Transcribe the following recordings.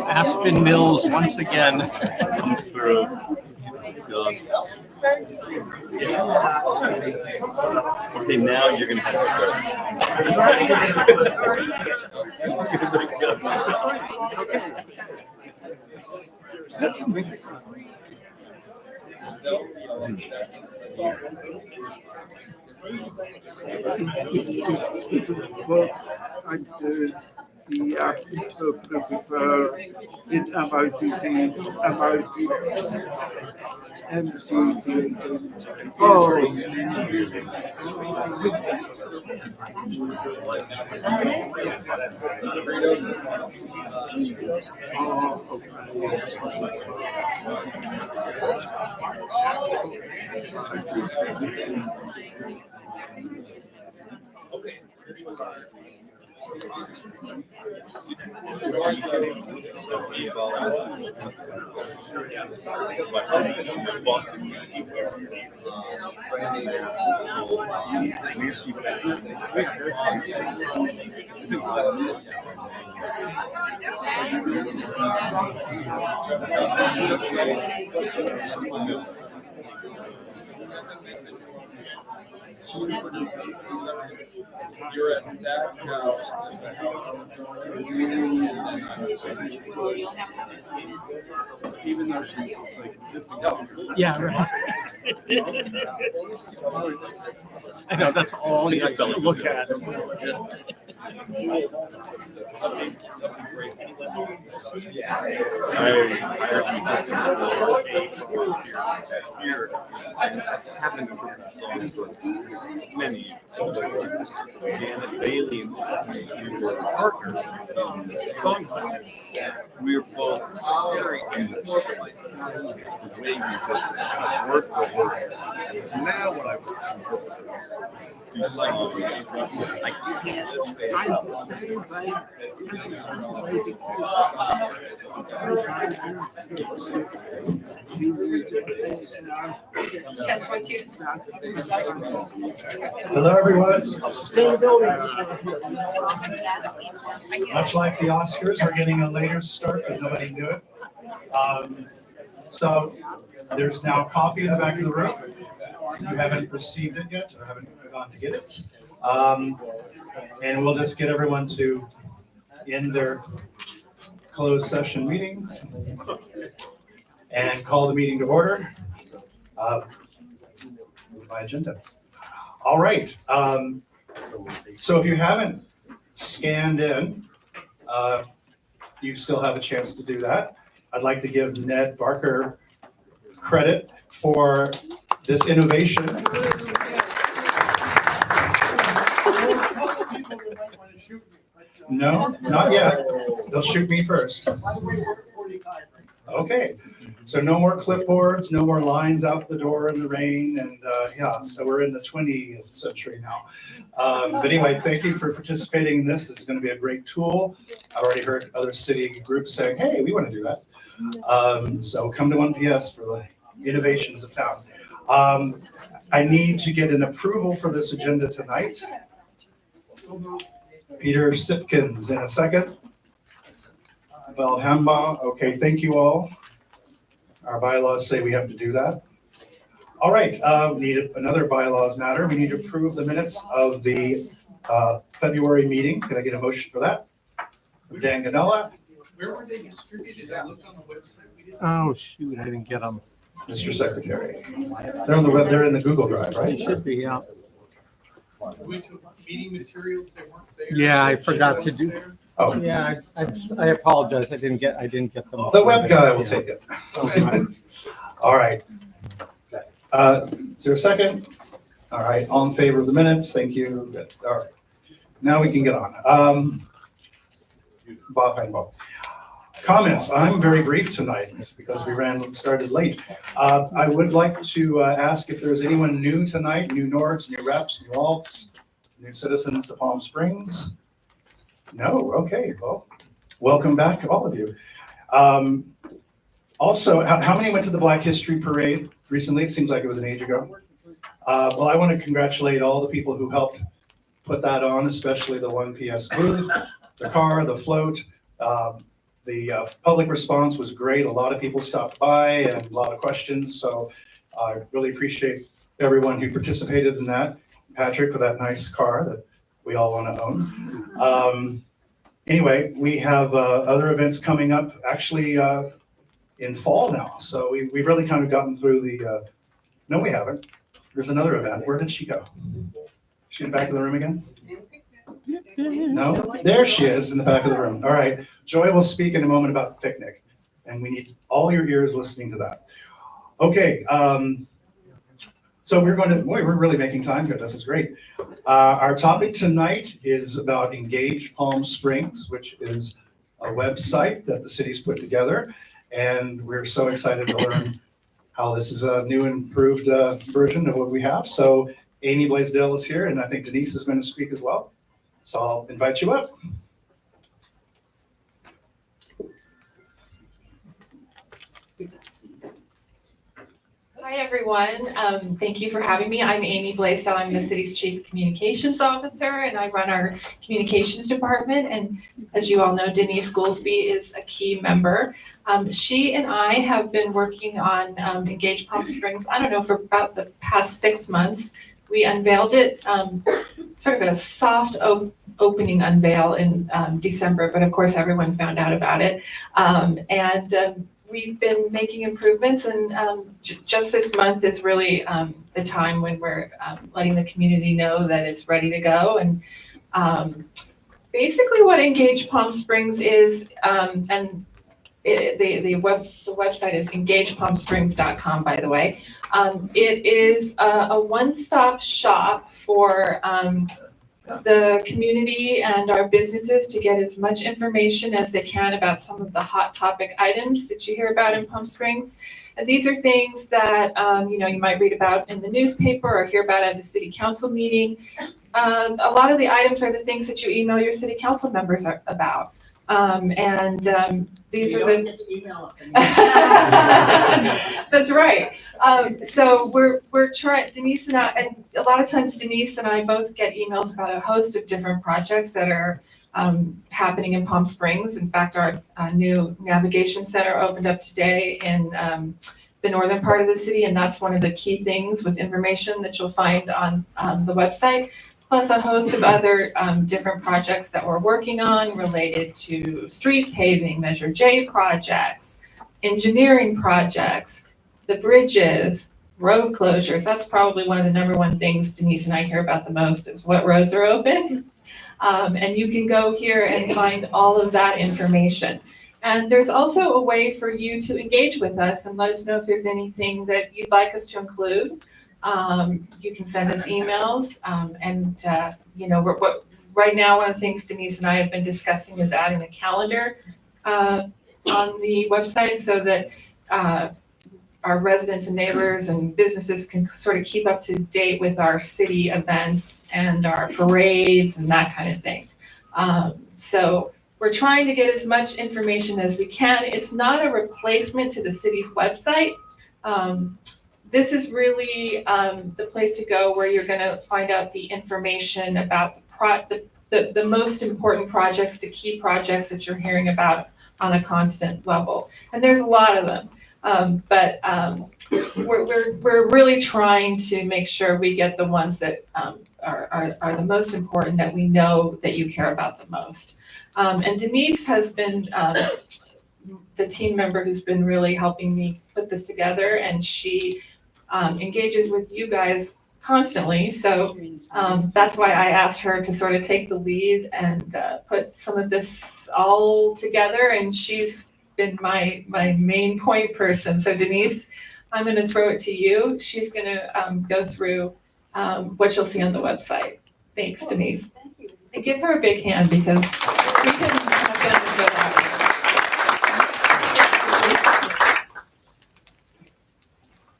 Aspen Mills once again comes through. Okay, now you're going to have to Well, I did the in MOTT, MCT. Oh, Okay. You're at that house. Even though she's like this. Yeah, right. I know, that's all you have to look at. Happened for many years. Janet Bailey and we were partners in songwriting. We were both very into the way we work for work. Now what I work do songs. I can't just say Test 1, 2. Hello, everyone. Much like the Oscars, we're getting a later start, but nobody knew it. So there's now coffee in the back of the room. If you haven't received it yet or haven't gone to get it. And we'll just get everyone to end their closed session meetings and call the meeting to order. My agenda. All right. So if you haven't scanned in, you still have a chance to do that. I'd like to give Ned Barker credit for this innovation. No, not yet. They'll shoot me first. Okay, so no more clipboards, no more lines out the door in the rain, and yeah, so we're in the 20th century now. But anyway, thank you for participating in this. This is going to be a great tool. I've already heard other city groups saying, hey, we want to do that. So come to 1PS for the innovations of town. I need to get an approval for this agenda tonight. Peter Sipkins in a second. Val Hamba, okay, thank you all. Our bylaws say we have to do that. All right, we need another bylaws matter. We need to approve the minutes of the February meeting. Can I get a motion for that? Dan Ganella. Where were they distributed? I looked on the website. Oh, shoot, I didn't get them. Mr. Secretary. They're on the web, they're in the Google Drive, right? They should be, yeah. We took meeting materials that weren't there. Yeah, I forgot to do. Oh, Yeah, I apologize. I didn't get them. the web guy will take it. All right. Is there a second? All right, all in favor of the minutes? Thank you. All right. Now we can get on. Bob Heinbaum. Comments. I'm very brief tonight because we started late. I would like to ask if there's anyone new tonight, new Nords, new reps, new alts, new citizens to Palm Springs. No, okay, well, welcome back, all of you. Also, how many went to the Black History Parade recently? It seems like it was an age ago. Well, I want to congratulate all the people who helped put that on, especially the 1PS booth, the car, the float. The public response was great. A lot of people stopped by and a lot of questions. So I really appreciate everyone who participated in that. Patrick, for that nice car that we all want to own. Anyway, we have other events coming up actually in fall now. So we've really kind of gotten through the, no, we haven't. There's another event. Where did she go? She in the back of the room again? No? There she is in the back of the room. All right. Joy will speak in a moment about the picnic, and we need all your ears listening to that. Okay. So we're really making time here. This is great. Our topic tonight is about Engage Palm Springs, which is a website that the city's put together. And we're so excited to learn how this is a new improved version of what we have. So Amy Blaisdell is here, and I think Denise is going to speak as well. So I'll invite you up. Hi, everyone. Thank you for having me. I'm Amy Blaisdell. I'm the city's chief communications officer, and I run our communications department. And as you all know, Denise Goolsby is a key member. She and I have been working on Engage Palm Springs, I don't know, for about the past 6 months. We unveiled it, sort of a soft opening unveil in December, but of course everyone found out about it. We've been making improvements, and just this month is really the time when we're letting the community know that it's ready to go. And basically what Engage Palm Springs is, the website is engagepalmsprings.com, by the way. It is a one-stop shop for the community and our businesses to get as much information as they can about some of the hot topic items that you hear about in Palm Springs. And these are things that you might read about in the newspaper or hear about at the city council meeting. A lot of the items are the things that you email your city council members about. These are the email. That's right. So we're trying, Denise and I, and a lot of times Denise and I both get emails about a host of different projects that are happening in Palm Springs. In fact, our new navigation center opened up today in the northern part of the city, and that's one of the key things with information that you'll find on the website. Plus a host of other different projects that we're working on related to street paving, Measure J projects, engineering projects, the bridges, road closures. That's probably one of the number one things Denise and I care about the most is what roads are open. And you can go here and find all of that information. And there's also a way for you to engage with us and let us know if there's anything that you'd like us to include. You can send us emails, right now, one of the things Denise and I have been discussing is adding a calendar on the website so that our residents and neighbors and businesses can sort of keep up to date with our city events and our parades and that kind of thing. So we're trying to get as much information as we can. It's not a replacement to the city's website. This is really the place to go where you're going to find out the information about the most important projects, the key projects that you're hearing about on a constant level. And there's a lot of them, but we're really trying to make sure we get the ones that are the most important, that we know that you care about the most. And Denise has been the team member who's been really helping me put this together, and she engages with you guys constantly. So that's why I asked her to sort of take the lead and put some of this all together. And she's been my main point person. So Denise, I'm going to throw it to you. She's going to go through what you'll see on the website. Thanks, Denise. Thank you. And give her a big hand because we couldn't have done this without her.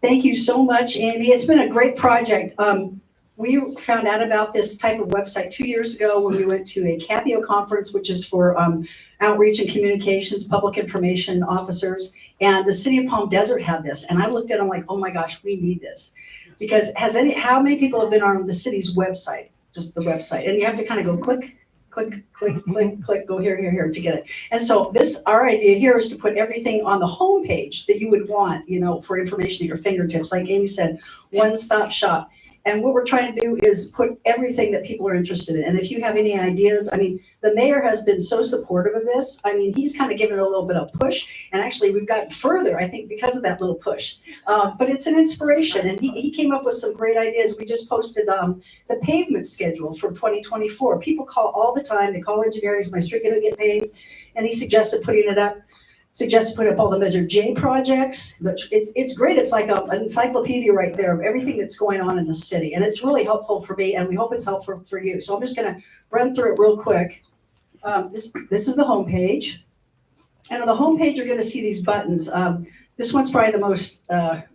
Thank you so much, Amy. It's been a great project. We found out about this type of website 2 years ago when we went to a CAPIO conference, which is for outreach and communications, public information officers. And the city of Palm Desert had this. And I looked at it, I'm like, oh my gosh, we need this. Because how many people have been on the city's website, just the website? And you have to kind of go click, click, click, click, click, go here, here, here to get it. And so our idea here is to put everything on the homepage that you would want, for information at your fingertips. Like Amy said, one-stop shop. And what we're trying to do is put everything that people are interested in. And if you have any ideas, the mayor has been so supportive of this. He's kind of given it a little bit of push. And actually, we've gotten further, I think, because of that little push. But it's an inspiration. And he came up with some great ideas. We just posted the pavement schedule for 2024. People call all the time. They call engineering, is my street going to get paved? And he suggested putting up all the Measure J projects, but it's great. It's like an encyclopedia right there of everything that's going on in the city. And it's really helpful for me, and we hope it's helpful for you. So I'm just gonna run through it real quick. This is the homepage. And on the homepage, you're gonna see these buttons. This one's probably the most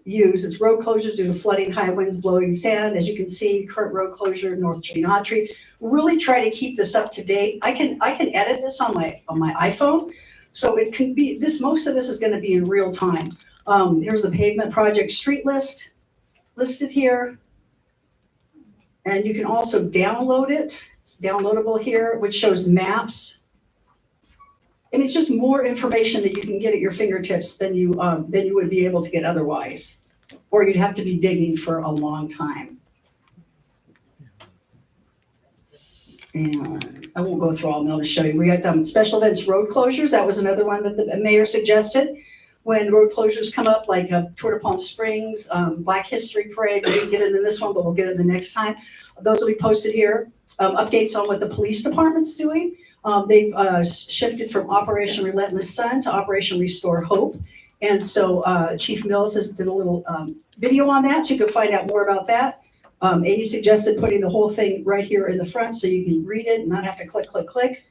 used. It's road closures due to flooding, high winds, blowing sand. As you can see, current road closure, North Chinatree. Really try to keep this up to date. I can edit this on my iPhone. So it can be most of this is going to be in real time. Here's the pavement project street list listed here. And you can also download it. It's downloadable here, which shows maps. It's just more information that you can get at your fingertips than you would be able to get otherwise. Or you'd have to be digging for a long time. And I won't go through all of them, I'll just show you. We got special events road closures. That was another one that the mayor suggested. When road closures come up, like Tour de Palm Springs, Black History Parade, we didn't get into this one, but we'll get it the next time. Those will be posted here. Updates on what the police department's doing. They've shifted from Operation Relentless Sun to Operation Restore Hope. And so Chief Mills has did a little video on that, so you can find out more about that. Amy suggested putting the whole thing right here in the front so you can read it and not have to click, click, click.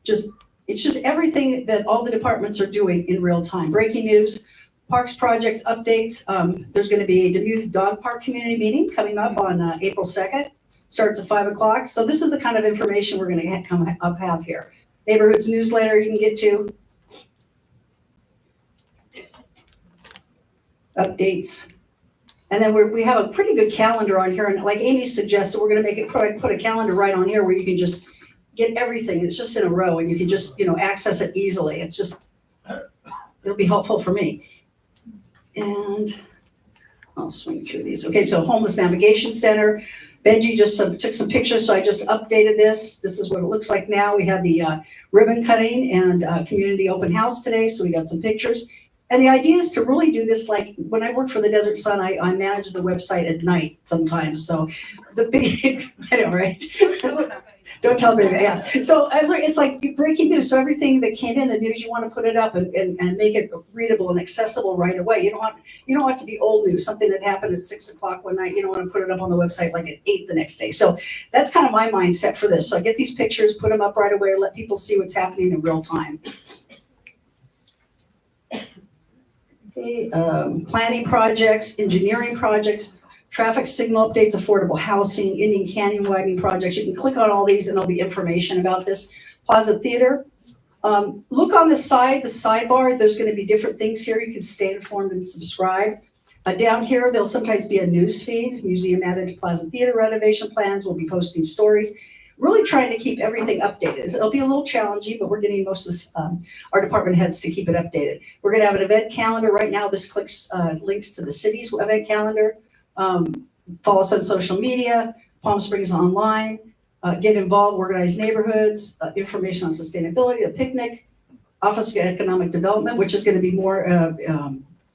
It's just everything that all the departments are doing in real time. Breaking news, Parks Project updates. There's going to be a Demuth Dog Park Community Meeting coming up on April 2nd. Starts at 5 o'clock. So this is the kind of information we're going to have here. Neighborhoods newsletter you can get to. Updates. And then we have a pretty good calendar on here. And like Amy suggested, we're going to make it put a calendar right on here where you can just get everything. It's just in a row and you can just, access it easily. It'll be helpful for me. And I'll swing through these. Okay, so Homeless Navigation Center. Benji just took some pictures, so I just updated this. This is what it looks like now. We had the ribbon cutting and community open house today, so we got some pictures. And the idea is to really do this, like when I work for the Desert Sun, I manage the website at night sometimes. So the big, I know, right? Don't tell me that, yeah. So it's like breaking news. So everything that came in, the news, you want to put it up and make it readable and accessible right away. You don't want it to be old news, something that happened at 6 o'clock one night. You don't want to put it up on the website like at 8 the next day. So that's kind of my mindset for this. So I get these pictures, put them up right away, let people see what's happening in real time. Okay, planning projects, engineering projects, traffic signal updates, affordable housing, Indian Canyon widening projects. You can click on all these and there'll be information about this. Plaza Theater. Look on the sidebar, there's going to be different things here. You can stay informed and subscribe. Down here, there'll sometimes be a news feed. Museum added Plaza Theater renovation plans. We'll be posting stories. Really trying to keep everything updated. It'll be a little challenging, but we're getting most of this, our department heads to keep it updated. We're going to have an event calendar right now. This links to the city's event calendar. Follow us on social media, Palm Springs Online, get involved, organize neighborhoods, information on sustainability, a picnic, Office of Economic Development, which is going to be more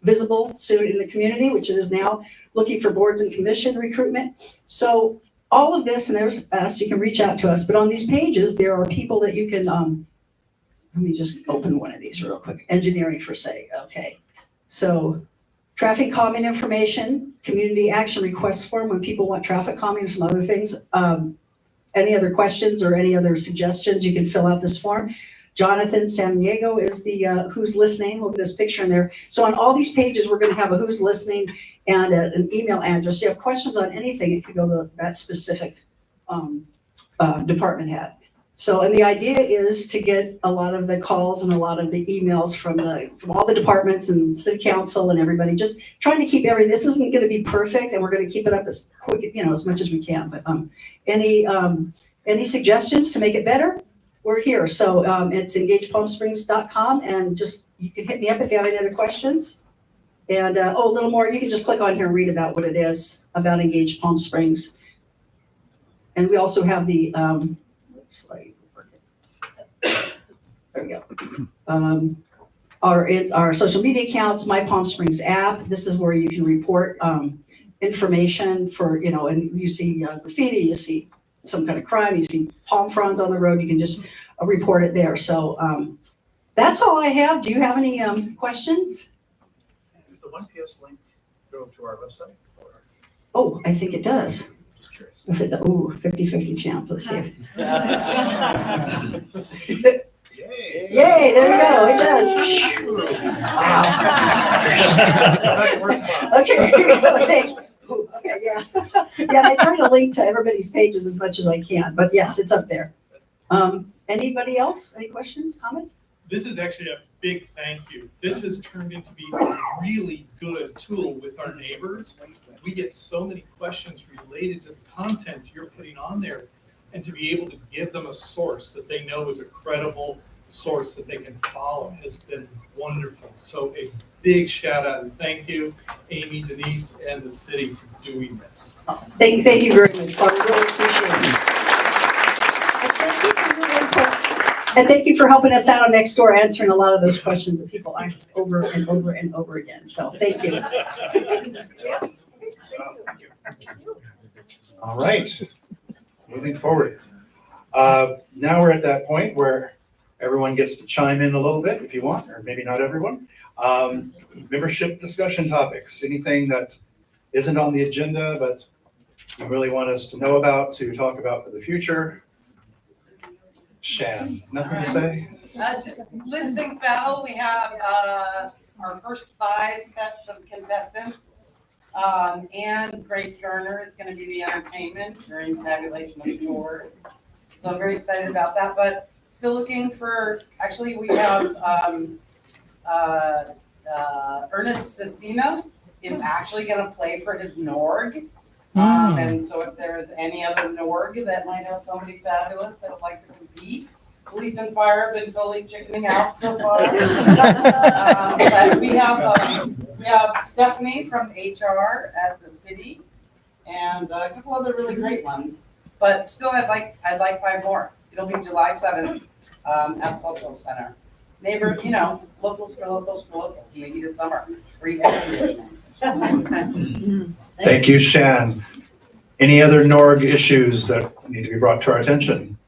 visible soon in the community, which it is now, looking for boards and commission recruitment. So all of this, and there's us, you can reach out to us, but on these pages, there are people that you can, let me just open one of these real quick. Engineering for say, okay. So traffic calming information, community action request form when people want traffic calming and some other things. Any other questions or any other suggestions, you can fill out this form. Jonathan San Diego is the who's listening. Look at this picture in there. So on all these pages, we're going to have a who's listening and an email address. If you have questions on anything, it could go to that specific department head. So, and the idea is to get a lot of the calls and a lot of the emails from all the departments and city council and everybody, just trying to keep this isn't gonna be perfect, and we're gonna keep it up as quick, as much as we can, but, any suggestions to make it better? We're here. So, it's engagepalmsprings.com, and you can hit me up if you have any other questions. And, a little more, you can just click on here and read about what it is about Engage Palm Springs. And we also have the, there we go. Our social media accounts, My Palm Springs app. This is where you can report information for, and you see graffiti, you see some kind of crime, you see palm fronds on the road, you can just report it there. So that's all I have. Do you have any questions? Does the 1PS link go to our website? Oh, I think it does. Just curious. If it, 50-50 chance. Let's see. Yay. Yay, there we go. It does. Wow. Okay, here we go. Thanks. Ooh, okay, yeah. Yeah, I try to link to everybody's pages as much as I can, but yes, it's up there. Anybody else? Any questions, comments? This is actually a big thank you. This has turned into be a really good tool with our neighbors. We get so many questions related to the content you're putting on there, and to be able to give them a source that they know is a credible source that they can follow has been wonderful. So a big shout out and thank you, Amy, Denise, and the city for doing this. Thank you very much, Paul. I really appreciate it. And thank you for helping us out on Nextdoor, answering a lot of those questions that people ask over and over and over again. So thank you. All right, moving forward. Now we're at that point where everyone gets to chime in a little bit if you want, or maybe not everyone. Membership discussion topics, anything that isn't on the agenda, but you really want us to know about, to talk about for the future. Shan, nothing to say? Just lip sync battle. We have our first 5 sets of contestants. And Grace Garner is going to be the entertainment during tabulation of scores. So I'm very excited about that, but still looking for, actually we have Ernest Cecina is actually going to play for his Norg. And so if there's any other Norg that might have somebody fabulous that would like to compete, police and fire have been totally chickening out so far. But we have Stephanie from HR at the city, and a couple other really great ones. But still, I'd like 5 more. It'll be July 7th at the Cultural Center. Neighbor, locals for locals for locals. In the heat of summer, free air conditioning. Thank you, Shan. Any other NORG issues that need to be brought to our attention?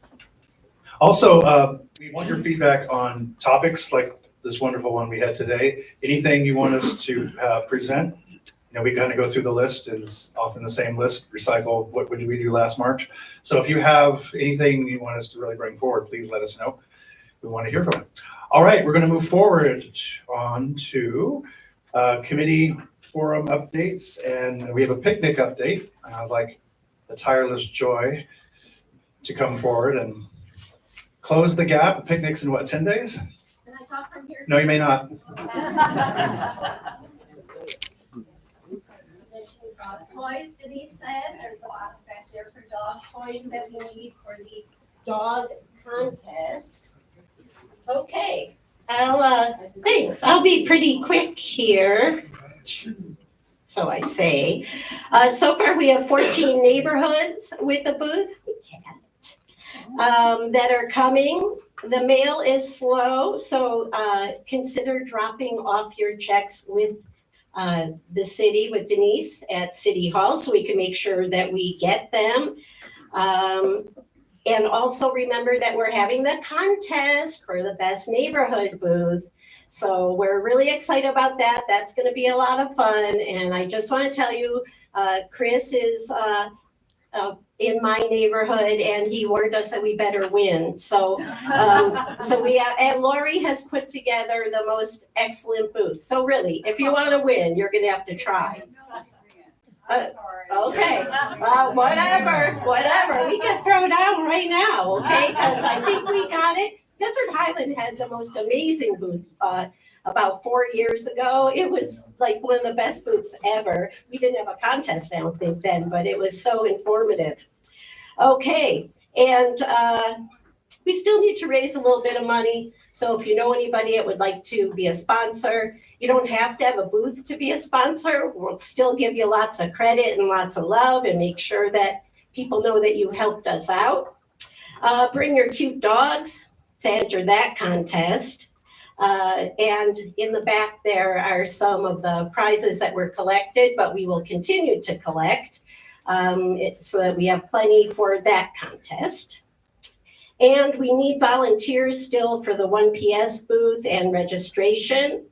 Also, we want your feedback on topics like this wonderful one we had today. Anything you want us to present? We kind of go through the list, and it's often the same list, recycle, what did we do last March? So if you have anything you want us to really bring forward, please let us know. We want to hear from it. All right, we're going to move forward on to committee forum updates, and we have a picnic update. I'd like the tireless Joy to come forward and close the gap. Picnic's in what, 10 days? Can I talk from here? No, you may not. Dog toys, Denise said. There's a lot back there for dog toys that we need for the dog contest. Okay, thanks. I'll be pretty quick here. So I say. So far we have 14 neighborhoods with a booth. We can't. That are coming. The mail is slow, so consider dropping off your checks with the city, with Denise at City Hall, so we can make sure that we get them. And also remember that we're having the contest for the best neighborhood booth. So we're really excited about that. That's going to be a lot of fun. And I just want to tell you, Chris is in my neighborhood, and he warned us that we better win. So, and Lori has put together the most excellent booth. So really, if you want to win, you're going to have to try. Okay, whatever. We can throw down right now, okay? Because I think we got it. Desert Highland had the most amazing booth about 4 years ago. It was like one of the best booths ever. We didn't have a contest, I don't think then, but it was so informative. Okay, and we still need to raise a little bit of money. So if you know anybody that would like to be a sponsor, you don't have to have a booth to be a sponsor. We'll still give you lots of credit and lots of love and make sure that people know that you helped us out. Bring your cute dogs to enter that contest. And in the back, there are some of the prizes that were collected, but we will continue to collect so that we have plenty for that contest. And we need volunteers still for the 1PS booth and registration.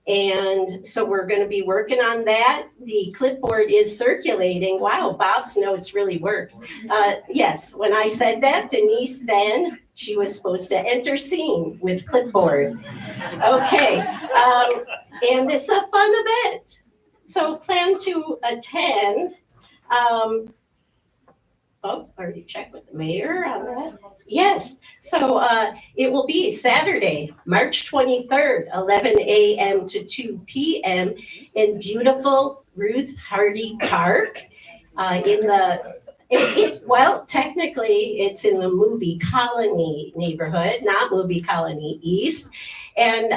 And so we're going to be working on that. The clipboard is circulating. Wow, Bob's notes really worked. Yes, when I said that, Denise then, she was supposed to enter scene with clipboard. Okay, and it's a fun event. So plan to attend. Already checked with the mayor on that. Yes, so it will be Saturday, March 23rd, 11 a.m. to 2 p.m. in beautiful Ruth Hardy Park well, technically it's in the Movie Colony neighborhood, not Movie Colony East. And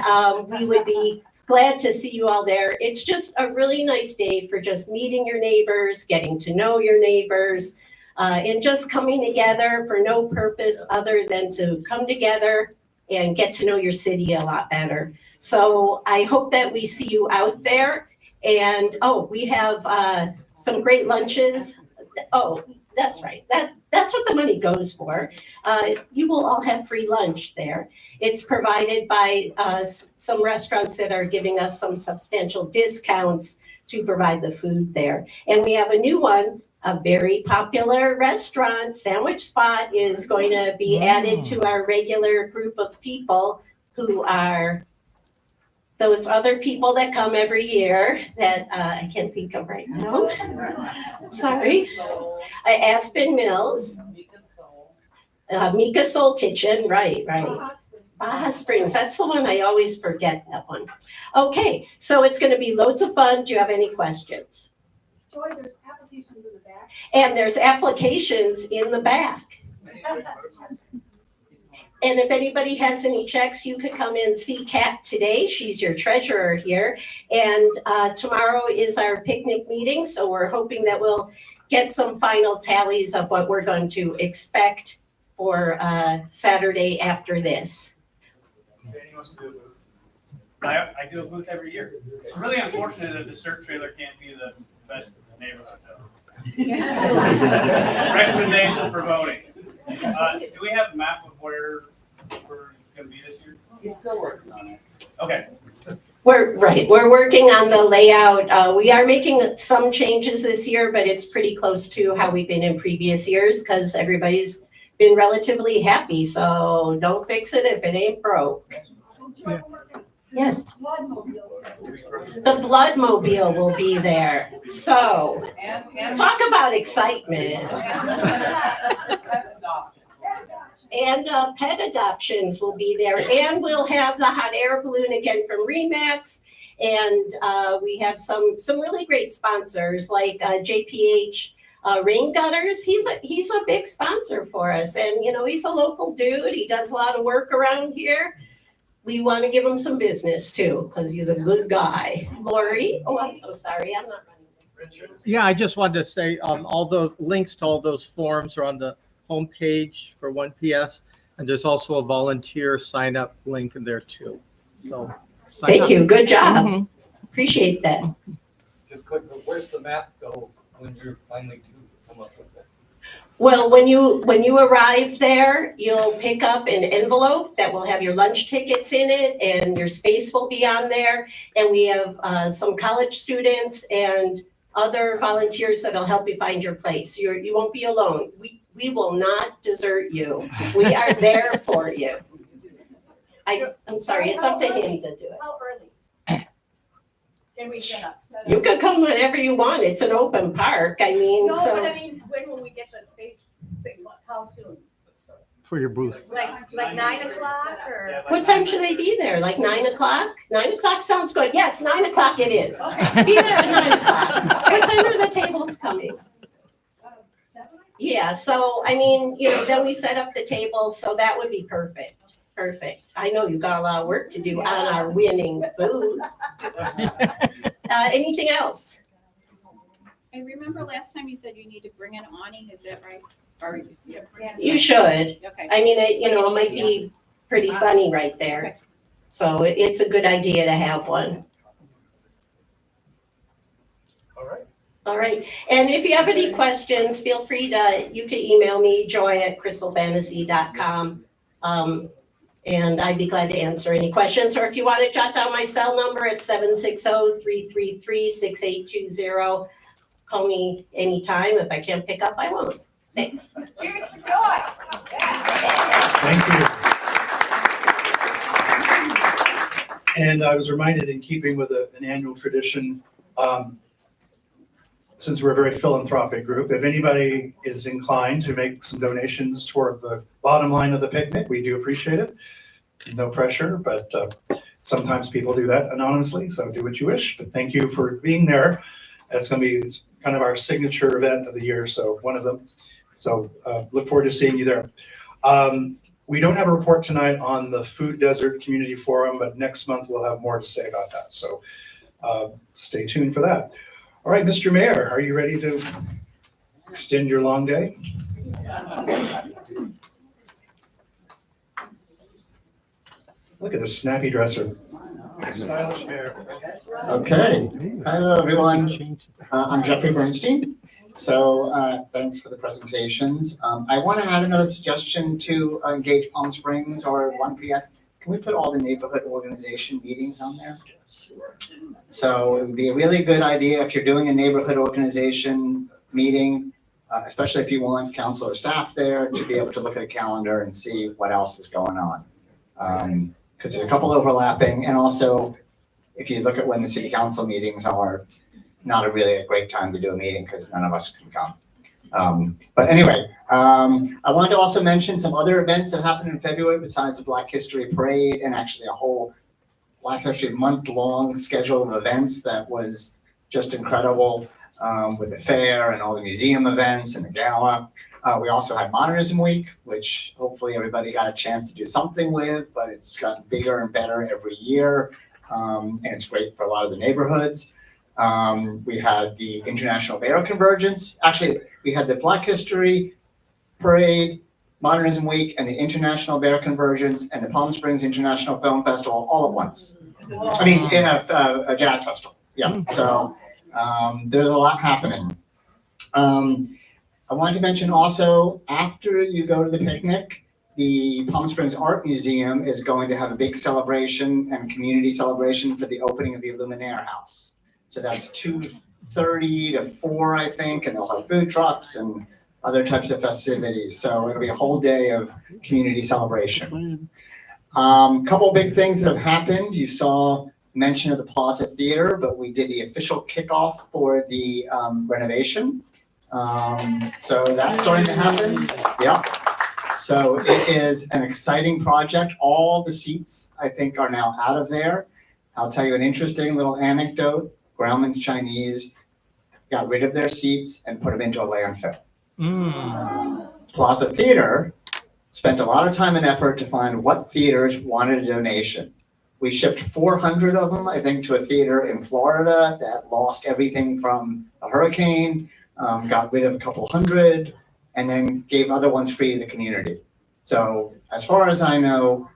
we would be glad to see you all there. It's just a really nice day for just meeting your neighbors, getting to know your neighbors, and just coming together for no purpose other than to come together and get to know your city a lot better. So I hope that we see you out there. And we have some great lunches. Oh, that's right. That's what the money goes for. You will all have free lunch there. It's provided by some restaurants that are giving us some substantial discounts to provide the food there. And we have a new one. A very popular restaurant, Sandwich Spot, is going to be added to our regular group of people who are those other people that come every year that I can't think of right now. Sorry. Aspen Mills. Mika Soul Kitchen, right. Baja Springs, that's the one I always forget that one. Okay, so it's going to be loads of fun. Do you have any questions? Joy, there's applications in the back. And there's applications in the back. And if anybody has any checks, you could come and see Kat today. She's your treasurer here. And tomorrow is our picnic meeting. So we're hoping that we'll get some final tallies of what we're going to expect for Saturday after this. Danny wants to do a booth. I do a booth every year. It's really unfortunate that the CERT trailer can't be the best in the neighborhood though. Recommendation for voting. Do we have a map of where we're gonna be this year? He's still working on it. Okay. We're working on the layout. We are making some changes this year, but it's pretty close to how we've been in previous years because everybody's been relatively happy. So don't fix it if it ain't broke. Yeah. Yes. The Bloodmobile will be there. So talk about excitement. And pet adoptions will be there. And we'll have the hot air balloon again from Remax. And we have some really great sponsors like JPH Rain Gutters. He's a big sponsor for us. And, he's a local dude. He does a lot of work around here. We want to give him some business too, because he's a good guy. Lori, I'm so sorry. I'm not running this. Yeah, I just wanted to say all the links to all those forms are on the homepage for 1PS, and there's also a volunteer sign up link in there too. So thank you. Good job. Mm-hmm. Appreciate that. Just quick, where's the map go when you're finally to come up with that? Well, when you arrive there, you'll pick up an envelope that will have your lunch tickets in it, and your space will be on there. And we have some college students and other volunteers that'll help you find your place. You won't be alone. We will not desert you. We are there for you. I'm sorry, it's up to him to do it. How early? Can we set up? You could come whenever you want. It's an open park. I mean, No, so. but I mean, when will we get the space? How soon? For your booth. Like 9 o'clock or? What time should they be there? Like 9 o'clock? 9 o'clock sounds good. Yes, 9 o'clock it is. Be there at 9 o'clock. What time are the tables coming? 7? Yeah, so I mean, then we set up the tables, so that would be perfect. Perfect. I know you've got a lot of work to do on our winning booth. Anything else? I remember last time you said you need to bring an awning, is that right? Or You should. Okay. I mean, it might be pretty sunny right there. So it's a good idea to have one. All right. All right. And if you have any questions, feel free you can email me, joy@crystalfantasy.com. And I'd be glad to answer any questions. Or if you want to jot down my cell number, it's 760-333-6820. Call me anytime. If I can't pick up, I won't. Thanks. Cheers for joy. Thank you. And I was reminded, in keeping with an annual tradition, since we're a very philanthropic group, if anybody is inclined to make some donations toward the bottom line of the picnic, we do appreciate it. No pressure, but sometimes people do that anonymously, so do what you wish. But thank you for being there. It's kind of our signature event of the year, so one of them. So look forward to seeing you there. We don't have a report tonight on the Food Desert Community Forum, but next month we'll have more to say about that. So stay tuned for that. All right, Mr. Mayor, are you ready to extend your long day? Look at this snappy dresser. Stylish mayor. Okay. Hello, everyone. I'm Jeffrey Bernstein. So thanks for the presentations. I want to add another suggestion to engage Palm Springs or 1PS. Can we put all the neighborhood organization meetings on there? So it would be a really good idea if you're doing a neighborhood organization meeting, especially if you want council or staff there, to be able to look at a calendar and see what else is going on. Because there's a couple overlapping, and also if you look at when the city council meetings are, not really a great time to do a meeting because none of us can come. But anyway, I wanted to also mention some other events that happened in February besides the Black History Parade, and actually a whole Black History month-long schedule of events that was just incredible, with the fair and all the museum events and the gala. We also had Modernism Week, which hopefully everybody got a chance to do something with, but it's gotten bigger and better every year, and it's great for a lot of the neighborhoods. We had the International Bear Convergence. Actually, we had the Black History Parade, Modernism Week, and the International Bear Convergence, and the Palm Springs International Film Festival all at once. I mean, in a jazz festival. Yeah, so there's a lot happening. I wanted to mention also, after you go to the picnic, the Palm Springs Art Museum is going to have a big celebration and community celebration for the opening of the Illuminaire House. So that's 2:30 to 4, I think, and they'll have food trucks and other types of festivities. So it'll be a whole day of community celebration. Couple big things that have happened. You saw mention of the Plaza Theater, but we did the official kickoff for the renovation. So that's starting to happen. Yeah. So it is an exciting project. All the seats, I think, are now out of there. I'll tell you an interesting little anecdote. Grauman's Chinese got rid of their seats and put them into a landfill. Plaza Theater spent a lot of time and effort to find what theaters wanted a donation. We shipped 400 of them, I think, to a theater in Florida that lost everything from a hurricane, got rid of a couple hundred, and then gave other ones free to the community. So as far as I know,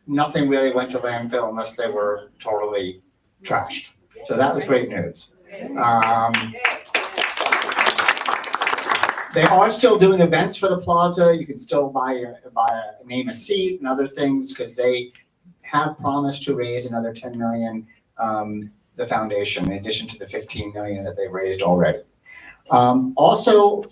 nothing really went to landfill unless they were totally trashed. So that was great news. They are still doing events for the plaza. You can still name a seat and other things because they have promised to raise another 10 million, the foundation, in addition to the 15 million that they've raised already. Also,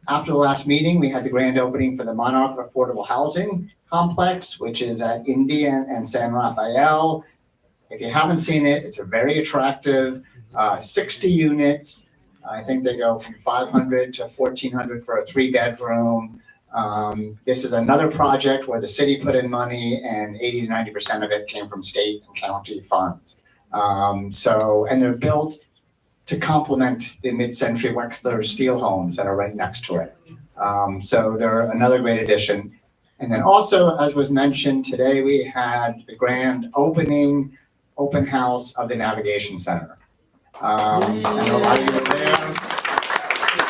after the last meeting, we had the grand opening for the Monarch Affordable Housing Complex, which is at Indian and San Rafael. If you haven't seen it, it's a very attractive, 60 units. I think they go from 500 to 1,400 for a 3-bedroom. This is another project where the city put in money and 80 to 90% of it came from state and county funds. And they're built to complement the mid-century Wexler steel homes that are right next to it. So they're another great addition. And then also, as was mentioned today, we had the grand open house of the Navigation Center. I know a lot of you were there.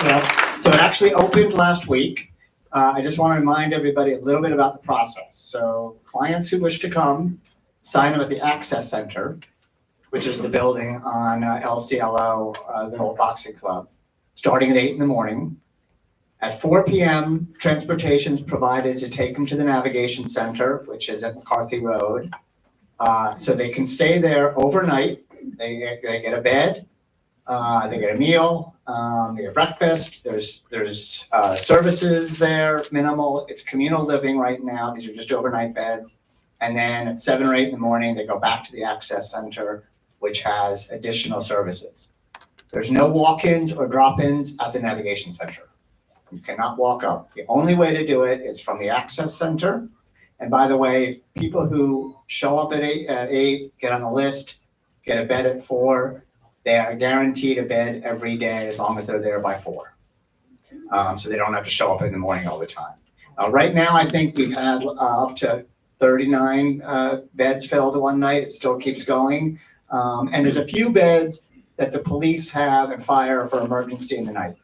Yeah. So it actually opened last week. I just want to remind everybody a little bit about the process. So clients who wish to come, sign up at the Access Center, which is the building on LCLO, the old boxing club, starting at 8 in the morning. At 4 p.m., transportation is provided to take them to the Navigation Center, which is at McCarthy Road. So they can stay there overnight. They get a bed, they get a meal, they get breakfast. There's services there, minimal. It's communal living right now. These are just overnight beds. And then at 7 or 8 in the morning, they go back to the Access Center, which has additional services. There's no walk-ins or drop-ins at the Navigation Center. You cannot walk up. The only way to do it is from the Access Center. And by the way, people who show up at 8, get on the list, get a bed at 4, they are guaranteed a bed every day as long as they're there by 4. So they don't have to show up in the morning all the time. Right now, I think we've had up to 39 beds filled one night. It still keeps going. And there's a few beds that the police have and fire for emergency in the night.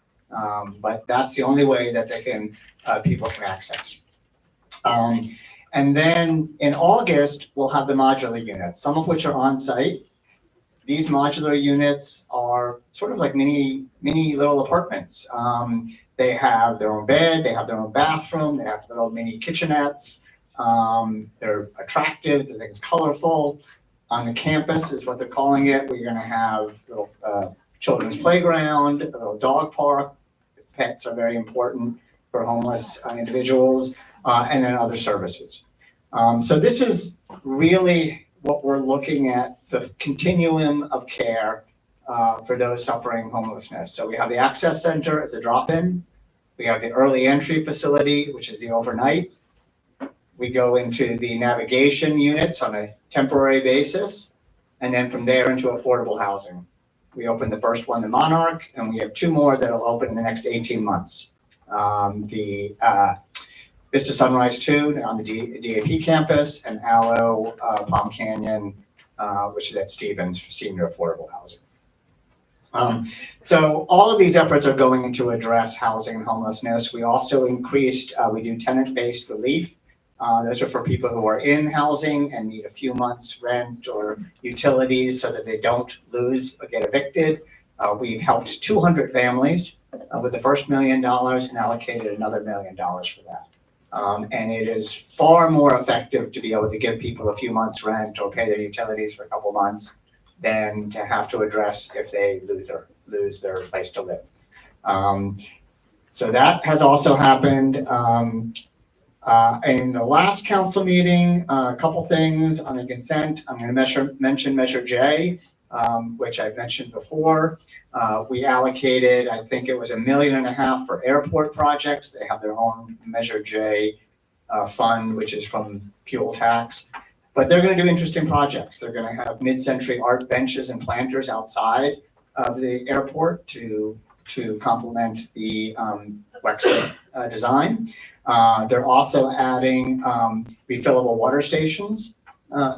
But that's the only way that they can people can access. And then in August, we'll have the modular units, some of which are on site. These modular units are sort of like mini little apartments. They have their own bed, they have their own bathroom, they have little mini kitchenettes. They're attractive, it's colorful. On the campus is what they're calling it. We're gonna have little children's playground, a little dog park. Pets are very important for homeless individuals, and then other services. So this is really what we're looking at, the continuum of care for those suffering homelessness. So we have the Access Center as a drop-in. We have the early entry facility, which is the overnight. We go into the navigation units on a temporary basis, and then from there into affordable housing. We opened the first one, the Monarch, and we have 2 more that'll open in the next 18 months. The Vista Sunrise 2 on the DAP campus, and Aloe Palm Canyon, which is at Stevens for senior affordable housing. So all of these efforts are going to address housing and homelessness. We also increased, we do tenant-based relief. Those are for people who are in housing and need a few months rent or utilities so that they don't lose or get evicted. We've helped 200 families with the first $1 million and allocated another $1 million for that. And it is far more effective to be able to give people a few months rent or pay their utilities for a couple months than to have to address if they lose their place to live. So that has also happened. In the last council meeting, a couple things on the consent. I'm going to mention Measure J, which I've mentioned before. We allocated, I think it was $1.5 million for airport projects. They have their own Measure J fund, which is from fuel tax. But they're going to do interesting projects. They're going to have mid-century art benches and planters outside of the airport to complement the Wexler design. They're also adding refillable water stations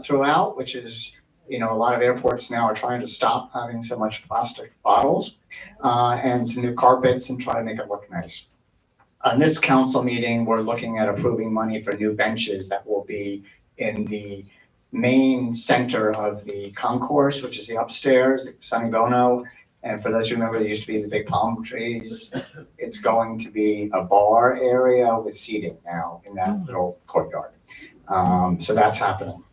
throughout, which is, a lot of airports now are trying to stop having so much plastic bottles, and some new carpets and try to make it look nice. On this council meeting, we're looking at approving money for new benches that will be in the main center of the concourse, which is the upstairs, the Sonny Bono. And for those who remember, there used to be the big palm trees. It's going to be a bar area with seating now in that little courtyard. So that's happening.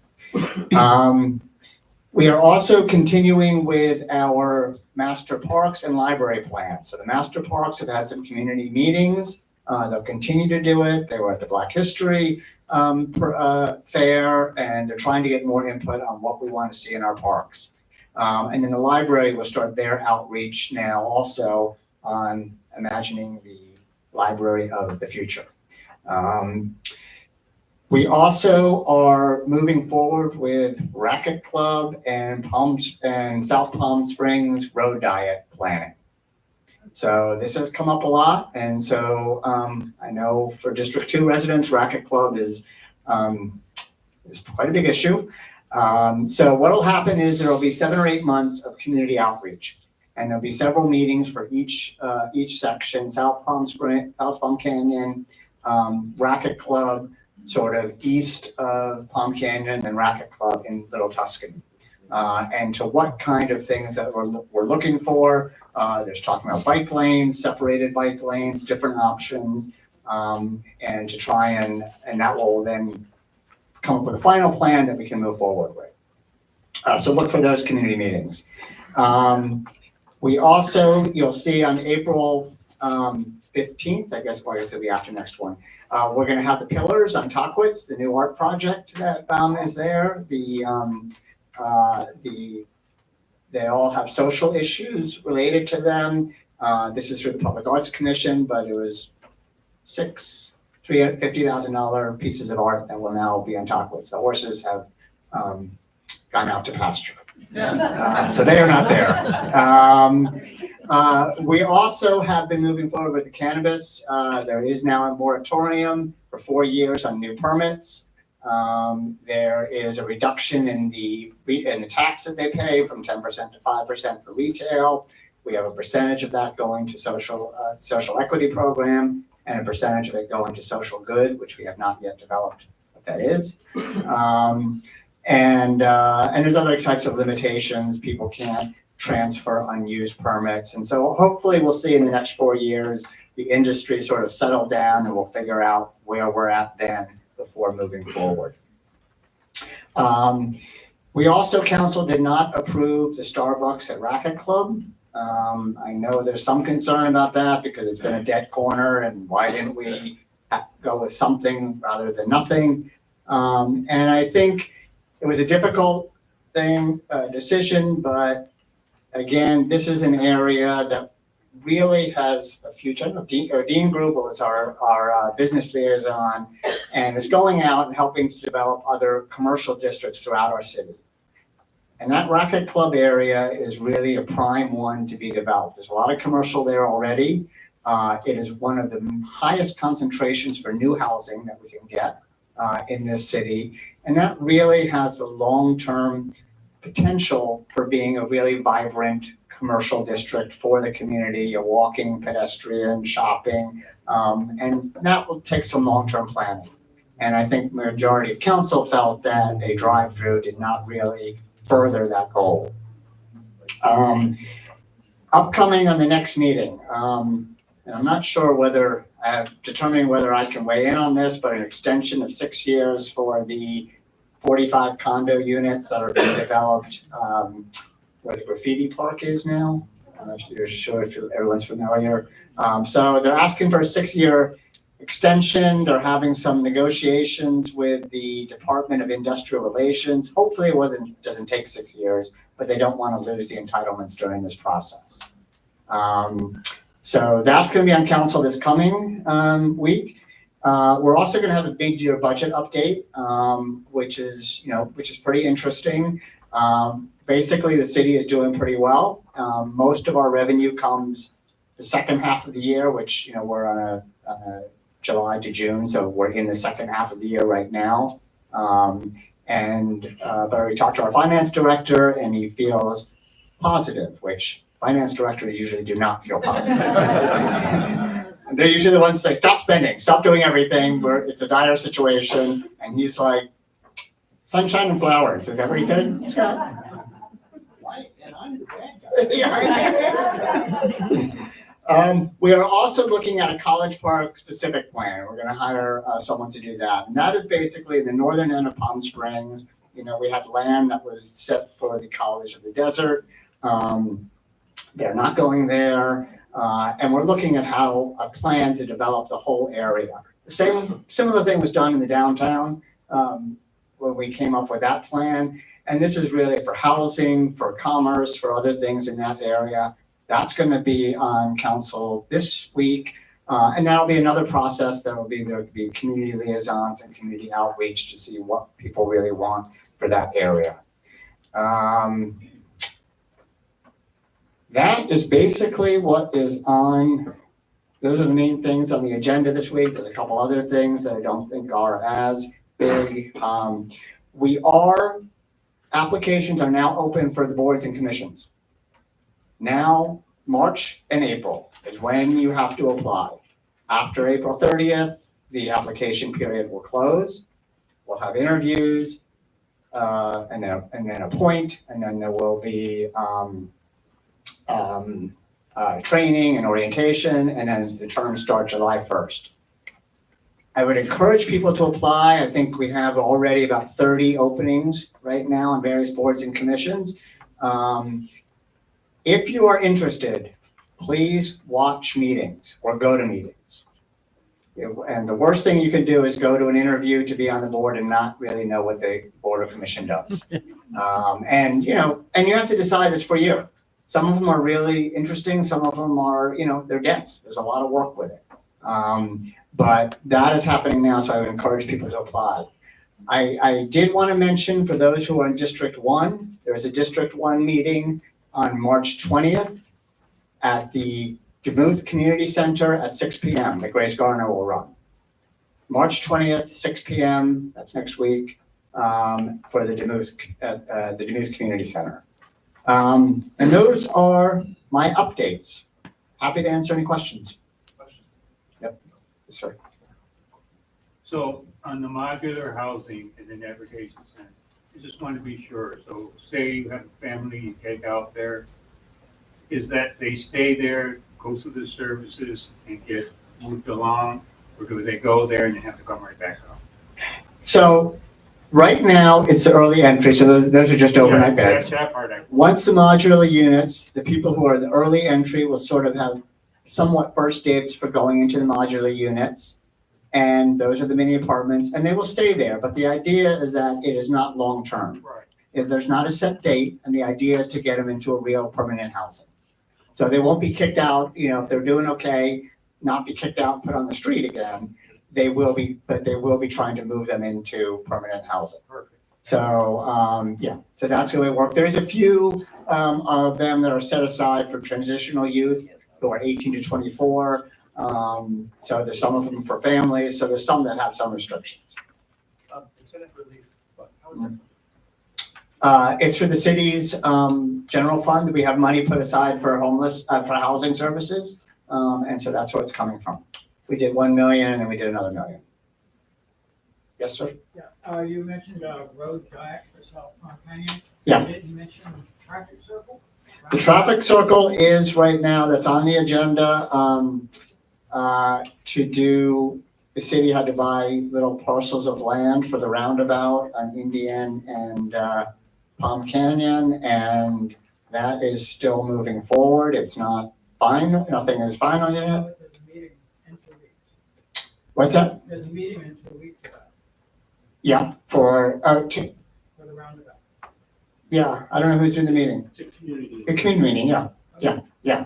We are also continuing with our master parks and library plans. So the master parks have had some community meetings. They'll continue to do it. They were at the Black History Fair, and they're trying to get more input on what we want to see in our parks. And then the library will start their outreach now also on imagining the library of the future. We also are moving forward with Racquet Club and South Palm Springs road diet planning. So this has come up a lot, and so I know for District 2 residents, Racquet Club is quite a big issue. So what will happen is there will be 7 or 8 months of community outreach, and there'll be several meetings for each section: South Palm Canyon, Racquet Club, sort of east of Palm Canyon, and Racquet Club in Little Tuscany. And to what kind of things that we're looking for. There's talking about bike lanes, separated bike lanes, different options, and to try and that will then come up with a final plan that we can move forward with. So look for those community meetings. We also, you'll see on April 15th, I guess it'll be after next one, we're going to have the Pillars on Tockwitz, the new art project that is there. They all have social issues related to them. This is through the Public Arts Commission, but it was 6 $350,000 pieces of art that will now be on Tockwitz. The horses have gone out to pasture. So they are not there. We also have been moving forward with the cannabis. There is now a moratorium for 4 years on new permits. There is a reduction in the tax that they pay from 10% to 5% for retail. We have a percentage of that going to social equity program, and a percentage of it going to social good, which we have not yet developed what that is. And there's other types of limitations. People can't transfer unused permits. And so hopefully we'll see in the next 4 years, the industry sort of settle down, and we'll figure out where we're at then before moving forward. We also, council did not approve the Starbucks at Racquet Club. I know there's some concern about that because it's been a dead corner, and why didn't we go with something rather than nothing? And I think it was a difficult decision, but again, this is an area that really has a future. I know Dean Grubel is our business liaison, and is going out and helping to develop other commercial districts throughout our city. And that Racquet Club area is really a prime one to be developed. There's a lot of commercial there already. It is one of the highest concentrations for new housing that we can get in this city. And that really has the long-term potential for being a really vibrant commercial district for the community, a walking, pedestrian, shopping, and that will take some long-term planning. And I think majority of council felt that a drive-through did not really further that goal. Upcoming on the next meeting, and I'm not sure whether determining whether I can weigh in on this, but an extension of 6 years for the 45 condo units that are being developed where the graffiti park is now. I'm not sure if everyone's familiar. So they're asking for a 6-year extension. They're having some negotiations with the Department of Industrial Relations. Hopefully it doesn't take 6 years, but they don't want to lose the entitlements during this process. So that's going to be on council this coming week. We're also going to have a mid-year budget update, which is pretty interesting. Basically, the city is doing pretty well. Most of our revenue comes the second half of the year, which we're on a July to June, so we're in the second half of the year right now. But we talked to our finance director, and he feels positive, which finance directors usually do not feel positive. They're usually the ones that say, stop spending, stop doing everything, it's a dire situation. And he's like, sunshine and flowers, is that what he said? Yeah. And I'm the bad guy. We are also looking at a College Park specific plan. We're going to hire someone to do that. And that is basically the northern end of Palm Springs. We have land that was set for the College of the Desert. They're not going there. And we're looking at how a plan to develop the whole area. The similar thing was done in the downtown, where we came up with that plan. And this is really for housing, for commerce, for other things in that area. That's going to be on council this week. And that'll be another process. There'll be community liaisons and community outreach to see what people really want for that area. That is basically what is on, those are the main things on the agenda this week. There's a couple other things that I don't think are as big. Applications are now open for the boards and commissions. Now, March and April is when you have to apply. After April 30th, the application period will close. We'll have interviews, and then appoint, and then there will be training and orientation, and then the terms start July 1st. I would encourage people to apply. I think we have already about 30 openings right now on various boards and commissions. If you are interested, please watch meetings or go to meetings. And the worst thing you can do is go to an interview to be on the board and not really know what the board or commission does. And you have to decide it's for you. Some of them are really interesting. Some of them are, they're dense. There's a lot of work with it. But that is happening now, so I would encourage people to apply. I did want to mention for those who are in District 1, there is a District 1 meeting on March 20th at the Demuth Community Center at 6 p.m. that Grace Garner will run. March 20th, 6 p.m., that's next week, for the Demuth Community Center. And those are my updates. Happy to answer any questions. Yep, yes, sir. So on the modular housing in the navigation center, I just want to be sure. So say you have a family you take out there, is that they stay there, go through the services and get moved along, or do they go there and they have to come right back out? So right now it's the early entry, so those are just overnight beds. That part Once the modular units, the people who are the early entry will sort of have somewhat first dibs for going into the modular units. And those are the mini apartments, and they will stay there. But the idea is that it is not long-term. Right. If there's not a set date, and the idea is to get them into a real permanent housing. So they won't be kicked out, if they're doing okay, not be kicked out and put on the street again. They will be trying to move them into permanent housing. Perfect. So, so that's the way it works. There's a few of them that are set aside for transitional youth who are 18 to 24. So there's some of them for families, so there's some that have some restrictions. Tenant relief, but how is it? It's for the city's general fund. We have money put aside for for housing services. And so that's where it's coming from. We did 1 million and then we did another 1 million. Yes, sir? Yeah, you mentioned road diet for South Palm Canyon. Yeah. You didn't mention traffic circle? The traffic circle is right now, that's on the agenda, to do, the city had to buy little parcels of land for the roundabout on Indian and Palm Canyon, and that is still moving forward. It's not final, nothing is final yet. There's a meeting in 2 weeks. What's that? There's a meeting in 2 weeks about Yeah, for the roundabout. yeah, I don't know who's doing the meeting. It's a community. The community meeting, yeah.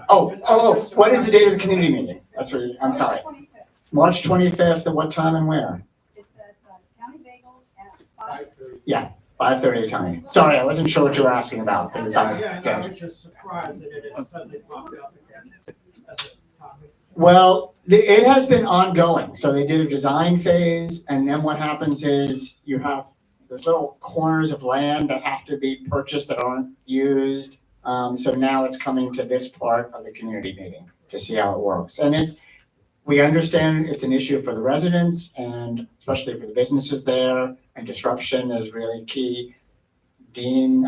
Oh, what is the date of the community meeting? That's what, I'm sorry. March 25th, at what time and where? It's at County Bagels at 5:30. Yeah, 5:30 time. Sorry, I wasn't sure what you were asking about. 'Cause it's on- Yeah, I was just surprised that it has suddenly popped up again as a topic. Well, it has been ongoing. So they did a design phase, and then what happens is you have those little corners of land that have to be purchased that aren't used. So now it's coming to this part of the community meeting to see how it works. And we understand it's an issue for the residents and especially for the businesses there, and disruption is really key. Dean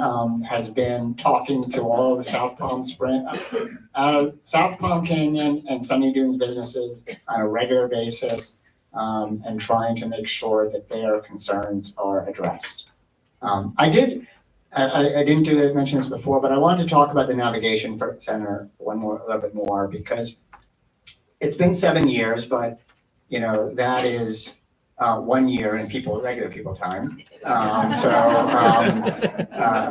has been talking to all of the South Palm Canyon and Sunny Dunes businesses on a regular basis, and trying to make sure that their concerns are addressed. I didn't mention this before, but I wanted to talk about the navigation center a little bit more, because it's been 7 years, but, you know, that is 1 year in regular people time.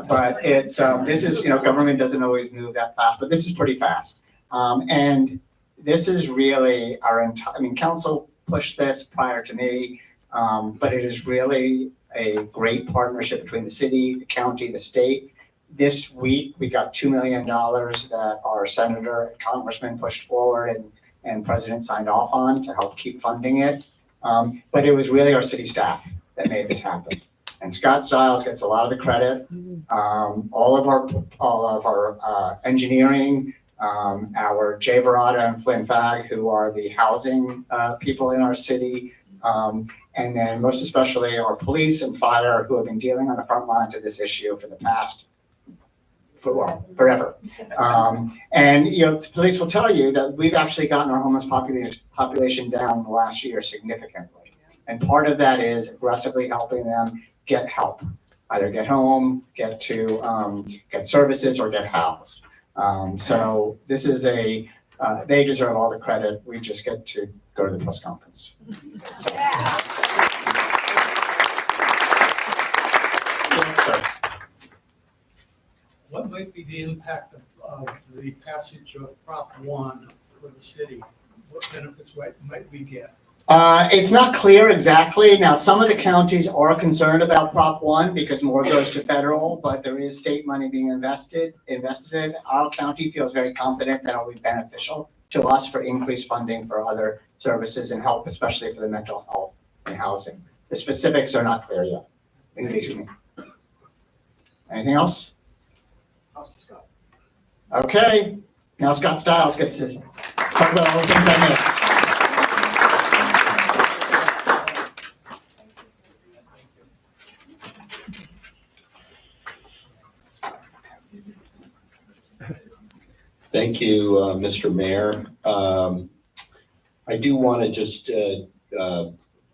But it's, this is, you know, government doesn't always move that fast, but this is pretty fast. And this is really our entire, I mean, council pushed this prior to me, but it is really a great partnership between the city, the county, the state. This week, we got $2 million that our senator and congressman pushed forward and president signed off on to help keep funding it. But it was really our city staff that made this happen. And Scott Stiles gets a lot of the credit. All of our engineering, our Jay Barada and Flynn Fag, who are the housing people in our city, and then most especially our police and fire, who have been dealing on the front lines of this issue for the past, forever. And you know, the police will tell you that we've actually gotten our homeless population down in the last year significantly. And part of that is aggressively helping them get help, either get home, get services, or get housed. So this is they deserve all the credit. We just get to go to the press conference. So. Yes, sir. What might be the impact of the passage of Prop 1 for the city? What benefits might we get? It's not clear exactly. Now, some of the counties are concerned about Prop 1 because more goes to federal, but there is state money being invested in. Our county feels very confident that it'll be beneficial to us for increased funding for other services and help, especially for the mental health and housing. The specifics are not clear yet. Excuse me. Anything else? Scott. Okay. Now Scott Stiles gets to talk about all the things I missed. Thank you, Mr. Mayor. I do want to just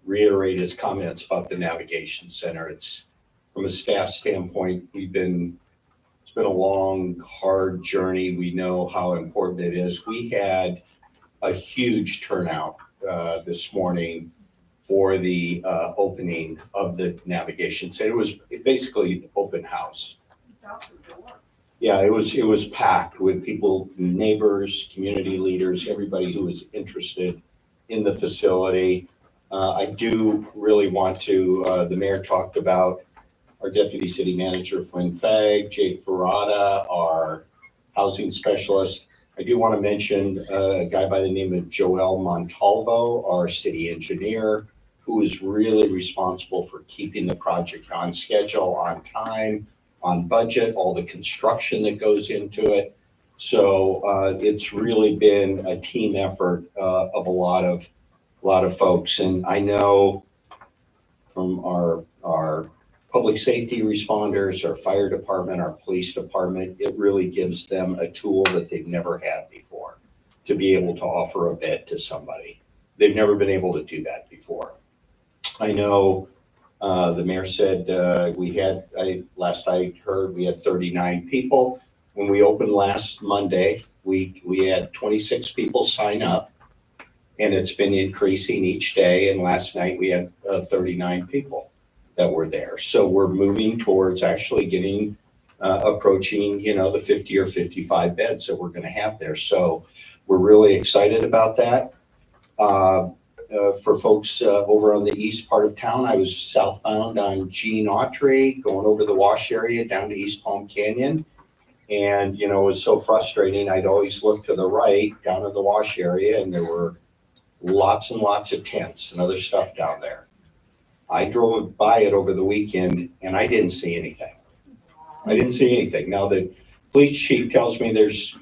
reiterate his comments about the Navigation Center. It's, from a staff standpoint, it's been a long, hard journey. We know how important it is. We had a huge turnout this morning for the opening of the Navigation Center. It was basically an open house. Yeah, it was packed with people, neighbors, community leaders, everybody who was interested in the facility. I do really want to, the mayor talked about our deputy city manager, Flynn Fag, Jay Ferrata, our housing specialist. I do want to mention a guy by the name of Joel Montalvo, our city engineer, who is really responsible for keeping the project on schedule, on time, on budget, all the construction that goes into it. So it's really been a team effort of a lot of folks. And I know from our public safety responders, our fire department, our police department, it really gives them a tool that they've never had before to be able to offer a bed to somebody. They've never been able to do that before. I know the mayor said last I heard, we had 39 people. When we opened last Monday, we had 26 people sign up, and it's been increasing each day. And last night we had 39 people that were there. So we're moving towards actually getting, approaching, the 50 or 55 beds that we're going to have there. So we're really excited about that. For folks over on the east part of town, I was southbound on Gene Autry, going over the wash area down to East Palm Canyon. And, it was so frustrating. I'd always look to the right down in the wash area, and there were lots and lots of tents and other stuff down there. I drove by it over the weekend and I didn't see anything. Now the police chief tells me there's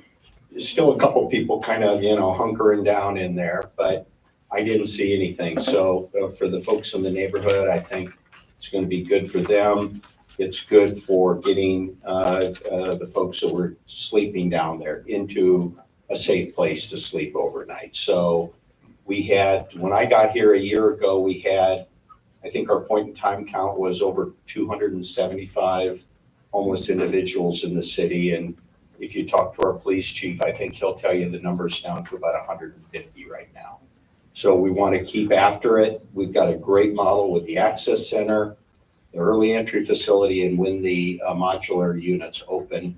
still a couple people kind of, hunkering down in there, but I didn't see anything. So for the folks in the neighborhood, I think it's going to be good for them. It's good for getting the folks that were sleeping down there into a safe place to sleep overnight. So when I got here a year ago, we had, I think our point in time count was over 275 homeless individuals in the city. And If you talk to our police chief, I think he'll tell you the number's down to about 150 right now. So we want to keep after it. We've got a great model with the Access Center, the early entry facility, and when the modular units open,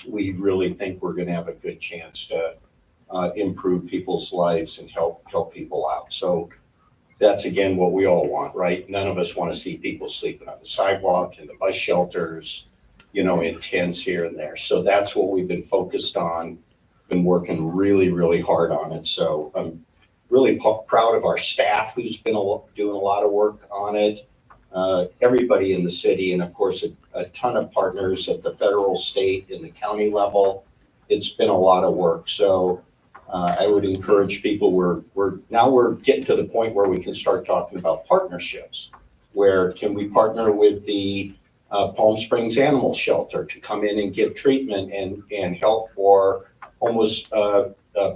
we really think we're going to have a good chance to improve people's lives and help people out. So that's again what we all want, right? None of us want to see people sleeping on the sidewalk, in the bus shelters, you know, in tents here and there. So that's what we've been focused on, been working really, really hard on it. So I'm really proud of our staff who's been doing a lot of work on it. Everybody in the city, and of course a ton of partners at the federal, state, and the county level. It's been a lot of work. So I would encourage people, we're getting to the point where we can start talking about partnerships. Where can we partner with the Palm Springs Animal Shelter to come in and give treatment and help for homeless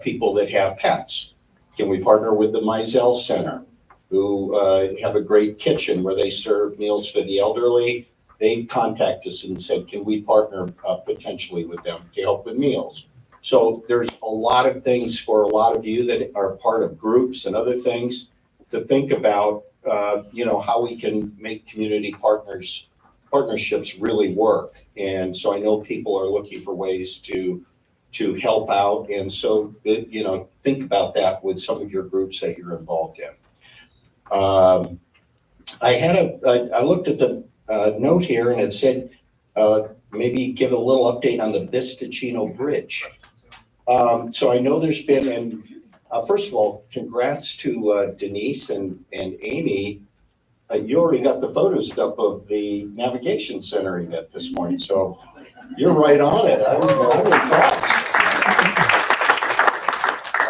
people that have pets? Can we partner with the Mizell Center, who have a great kitchen where they serve meals for the elderly? They contacted us and said, can we partner potentially with them to help with meals? So there's a lot of things for a lot of you that are part of groups and other things to think about, you know, how we can make community partnerships really work. And so I know people are looking for ways to help out. And so, you know, think about that with some of your groups that you're involved in. I looked at the note here and it said, maybe give a little update on the Vistachino Bridge. So I know there's been, and first of all, congrats to Denise and Amy. You already got the photos up of the navigation center event this morning, so you're right on it. I'm impressed.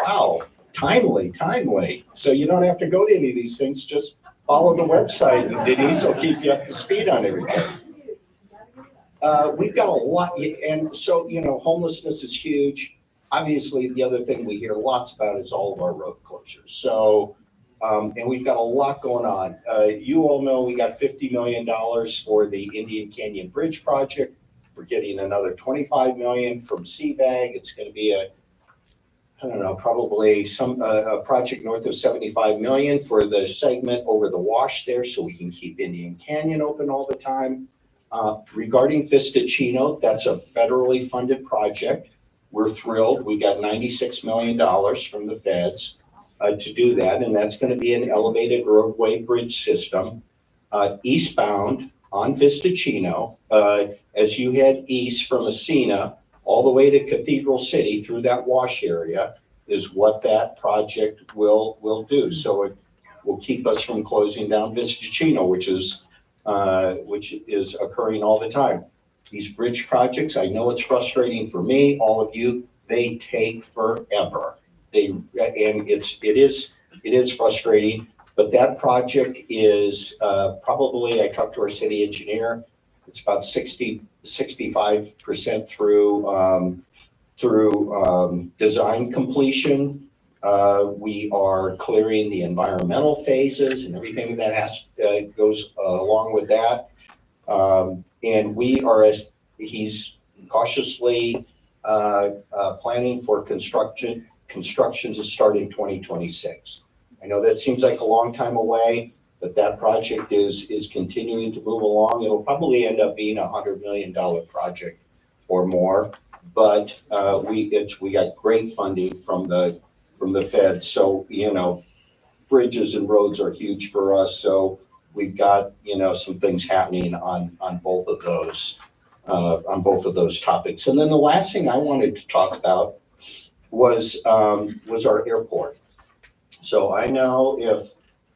Wow, timely. So you don't have to go to any of these things, just follow the website and Denise will keep you up to speed on everything. We've got a lot, and so, you know, homelessness is huge. Obviously, the other thing we hear lots about is all of our road closures. So, and we've got a lot going on. You all know we got $50 million for the Indian Canyon Bridge project. We're getting another $25 million from CBAG. It's going to be I don't know, probably a project north of 75 million for the segment over the wash there, so we can keep Indian Canyon open all the time. Regarding Vistachino, that's a federally funded project. We're thrilled. We got $96 million from the feds to do that, and that's going to be an elevated roadway bridge system eastbound on Vistachino. As you head east from Messina all the way to Cathedral City through that wash area is what that project will do. So it will keep us from closing down Vistachino, which is occurring all the time. These bridge projects, I know it's frustrating for me, all of you, they take forever. And it is frustrating, but that project is probably, I talked to our city engineer, it's about 65% through design completion. We are clearing the environmental phases and everything that goes along with that. And he's cautiously planning for construction to start in 2026. I know that seems like a long time away, but that project is continuing to move along. It'll probably end up being a $100 million project or more, but we got great funding from the feds. So, you know, bridges and roads are huge for us. So we've got, you know, some things happening on both of those topics. And then the last thing I wanted to talk about was our airport. So I know if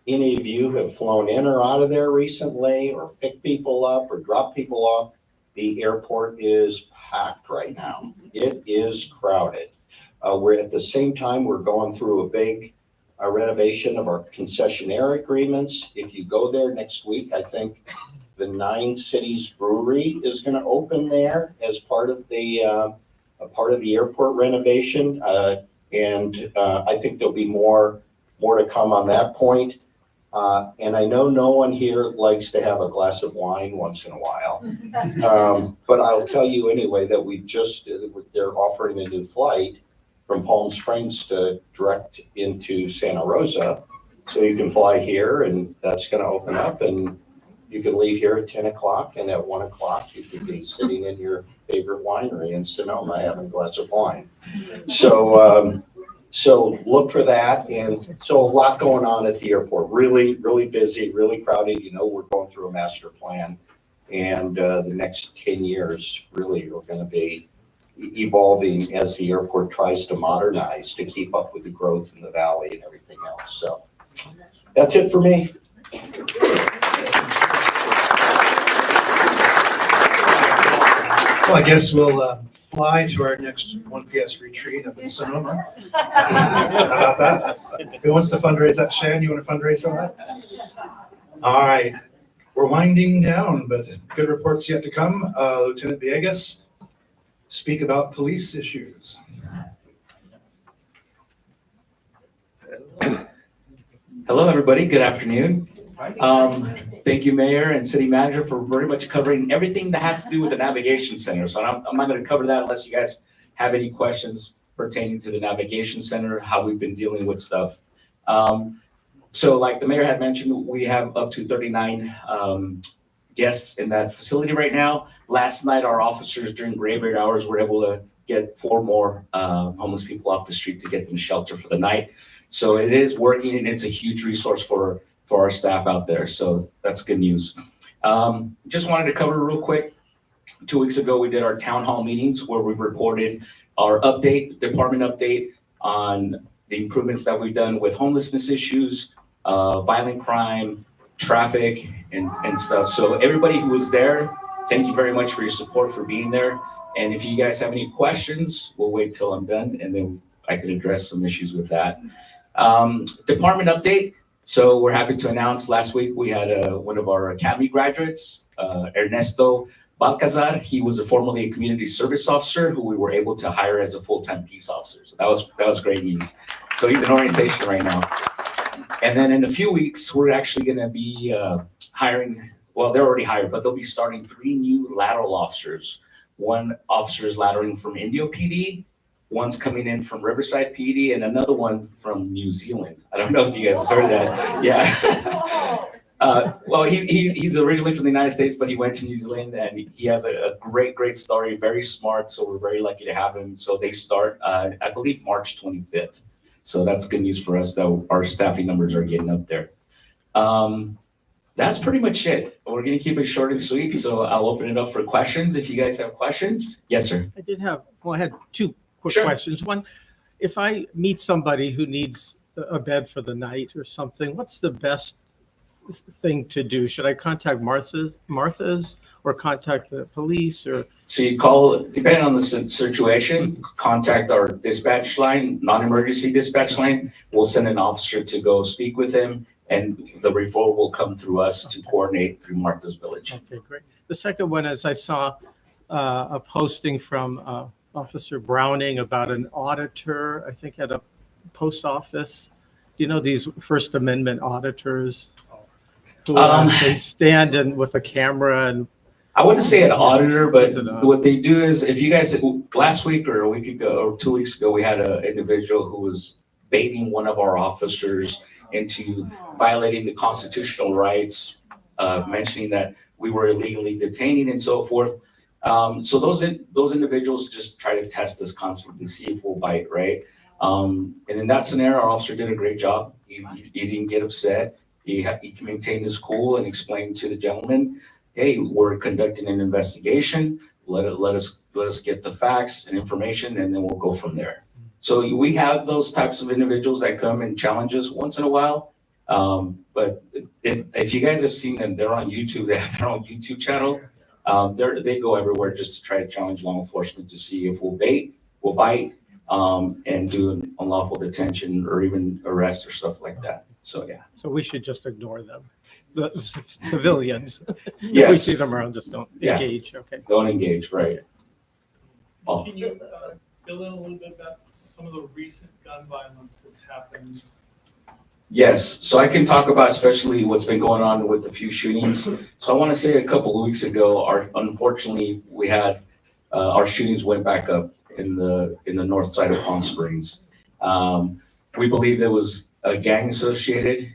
any of you have flown in or out of there recently, or picked people up or dropped people off, the airport is packed right now. It is crowded. We're at the same time, we're going through a big renovation of our concessionaire agreements. If you go there next week, I think the 9 Cities Brewery is going to open there as part of the airport renovation. And I think there'll be more to come on that point. And I know no one here likes to have a glass of wine once in a while. But I'll tell you anyway that they're offering a new flight from Palm Springs to direct into Santa Rosa. So you can fly here and that's gonna open up and you can leave here at 10 o'clock and at 1 o'clock you could be sitting in your favorite winery in Sonoma having a glass of wine. So look for that. And so a lot going on at the airport, really, really busy, really crowded. You know, we're going through a master plan and the next 10 years really are going to be evolving as the airport tries to modernize to keep up with the growth in the valley and everything else. So that's it for me. Well, I guess we'll fly to our next 1PS retreat up in Sonoma. How about that? Who wants to fundraise that? Shan, you want to fundraise for that? All right. We're winding down, but good reports yet to come. Lieutenant Villegas, speak about police issues. Hello, everybody. Good afternoon. Thank you, Mayor and City Manager, for very much covering everything that has to do with the Navigation Center. So I'm not going to cover that unless you guys have any questions pertaining to the Navigation Center, how we've been dealing with stuff. So like the Mayor had mentioned, we have up to 39 guests in that facility right now. Last night, our officers during graveyard hours were able to get 4 more homeless people off the street to get them shelter for the night. So it is working and it's a huge resource for our staff out there. So that's good news. Just wanted to cover real quick. 2 weeks ago, we did our town hall meetings where we reported our department update on the improvements that we've done with homelessness issues, violent crime, traffic, and stuff. So everybody who was there, thank you very much for your support, for being there. And if you guys have any questions, we'll wait till I'm done and then I could address some issues with that. Department update. So we're happy to announce last week we had one of our academy graduates, Ernesto Balcazar. He was formerly a community service officer who we were able to hire as a full-time peace officer. So that was great news. So he's in orientation right now. And then in a few weeks, we're actually going to be hiring, well, they're already hired, but they'll be starting 3 new lateral officers. One officer is lateraling from Indio PD, one's coming in from Riverside PD, and another one from New Zealand. I don't know if you guys heard that. Yeah. Well, he's originally from the United States, but he went to New Zealand, and he has a great story, very smart, so we're very lucky to have him. So they start, I believe, March 25th. So that's good news for us that our staffing numbers are getting up there. That's pretty much it. We're going to keep it short and sweet, so I'll open it up for questions if you guys have questions. Yes, sir. I had 2 quick Sure. questions. One, if I meet somebody who needs a bed for the night or something, what's the best thing to do? Should I contact Martha's or contact the police or? So you call, depending on the situation, contact our dispatch line, non-emergency dispatch line. We'll send an officer to go speak with him, and the referral will come through us to coordinate through Martha's Village. Okay, great. The second one is I saw a posting from Officer Browning about an auditor, I think at a post office. Do you know these First Amendment auditors? Who they stand in with a camera and. I wouldn't say an auditor, but what they do is, if you guys, last week or a week ago or 2 weeks ago, we had an individual who was baiting one of our officers into violating the constitutional rights, mentioning that we were illegally detaining and so forth. So those individuals just try to test us constantly to see if we'll bite, right? And in that scenario, our officer did a great job. He didn't get upset. He maintained his cool and explained to the gentleman, hey, we're conducting an investigation. Let us get the facts and information, and then we'll go from there. So we have those types of individuals that come and challenge us once in a while. But if you guys have seen them, they're on YouTube. They have their own YouTube channel. They go everywhere just to try to challenge law enforcement to see if we'll bite, and do an unlawful detention or even arrest or stuff like that. So yeah. So we should just ignore them, the civilians. If we Yes. see them around, just don't Yeah. engage. Okay. Don't engage, right? Oh. Can you fill in a little bit about some of the recent gun violence that's happened Yes, so I can talk about especially what's been going on with the few shootings. So I want to say a couple of weeks ago, unfortunately, we had, our shootings went back up in the north side of Palm Springs. We believe there was a gang associated.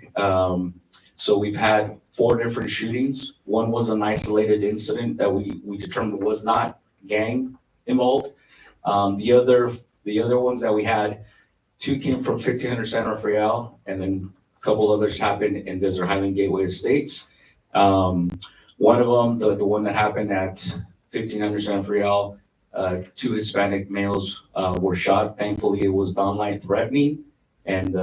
So we've had 4 different shootings. One was an isolated incident that we determined was not gang involved. The other ones that we had, 2 came from 1500 San Rafael, and then a couple others happened in Desert Highland Gateway Estates. One of them, the one that happened at 1500 San Rafael, 2 Hispanic males were shot. Thankfully, it was downright threatening, and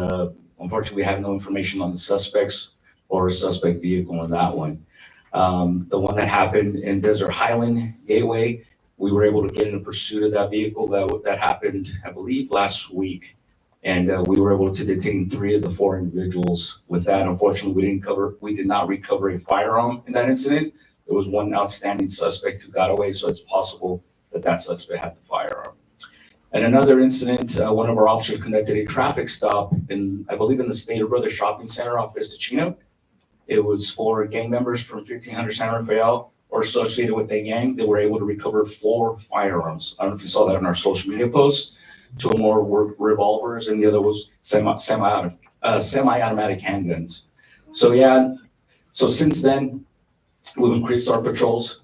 unfortunately, we have no information on the suspects or suspect vehicle on that one. The one that happened in Desert Highland Gateway, we were able to get in pursuit of that vehicle. That happened, I believe, last week. And we were able to detain 3 of the 4 individuals with that. Unfortunately, we did not recover a firearm in that incident. There was one outstanding suspect who got away, so it's possible that suspect had the firearm. And another incident, one of our officers conducted a traffic stop I believe in the State of Brother Shopping Center off Vistachino. It was 4 gang members from 1500 San Rafael or associated with a gang. They were able to recover 4 firearms. I don't know if you saw that in our social media posts. 2 more were revolvers, and the other was semi-automatic handguns. So yeah, so since then, we've increased our patrols.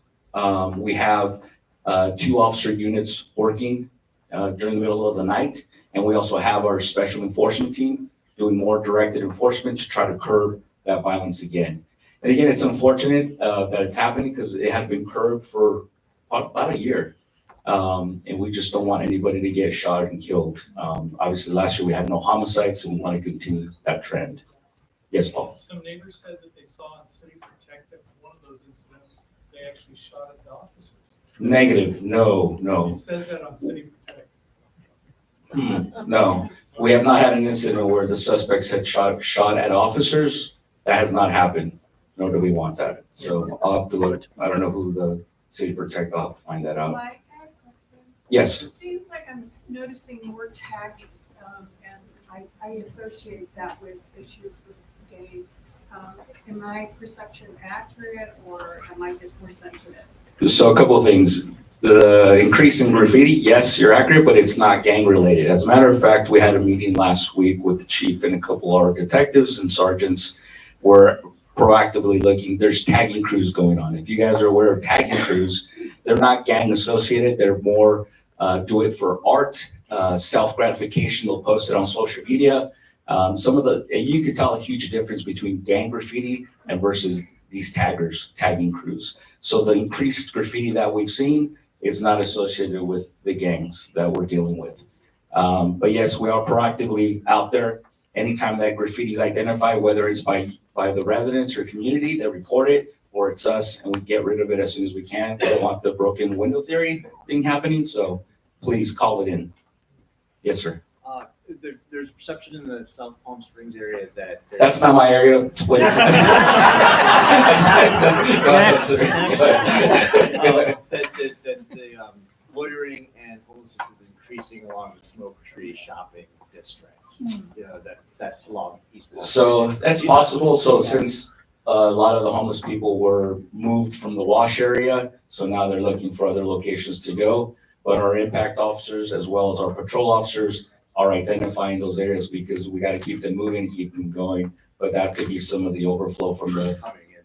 We have 2 officer units working during the middle of the night, and we also have our special enforcement team doing more directed enforcement to try to curb that violence again. And again, it's unfortunate that it's happening because it had been curbed for about a year. And we just don't want anybody to get shot and killed. Obviously, last year we had no homicides, and we want to continue that trend. Yes, Paul? Some neighbors said that they saw on City Protect that one of those incidents, they actually shot at the officers. Negative, no. It says that on City Protect. No, we have not had an incident where the suspects had shot at officers. That has not happened, nor do we want that. So I'll have to look. I don't know who the City Protect, I'll have to find that out. Mike, I have a question. Yes. It seems like I'm noticing more tagging, and I associate that with issues with gangs. Am my perception accurate, or am I just more sensitive? So a couple of things. The increase in graffiti, yes, you're accurate, but it's not gang related. As a matter of fact, we had a meeting last week with the chief and a couple of our detectives and sergeants. We're proactively looking, there's tagging crews going on. If you guys are aware of tagging crews, they're not gang associated. They're more do it for art, self-gratification. They'll post it on social media. You could tell a huge difference between gang graffiti and versus these tagging crews. So the increased graffiti that we've seen is not associated with the gangs that we're dealing with. But yes, we are proactively out there. Anytime that graffiti is identified, whether it's by the residents or community, they report it, or it's us, and we get rid of it as soon as we can. We don't want the broken window theory thing happening, so please call it in. Yes, sir. There's perception in the South Palm Springs area that. That's not my area. Next. That the loitering and homelessness is increasing along the Smoke Tree shopping district. You know, that along East Palm. So that's possible. So since a lot of the homeless people were moved from the Wash area, so now they're looking for other locations to go. But our impact officers, as well as our patrol officers, are identifying those areas because we got to keep them moving, keep them going. But that could be some of the overflow from the,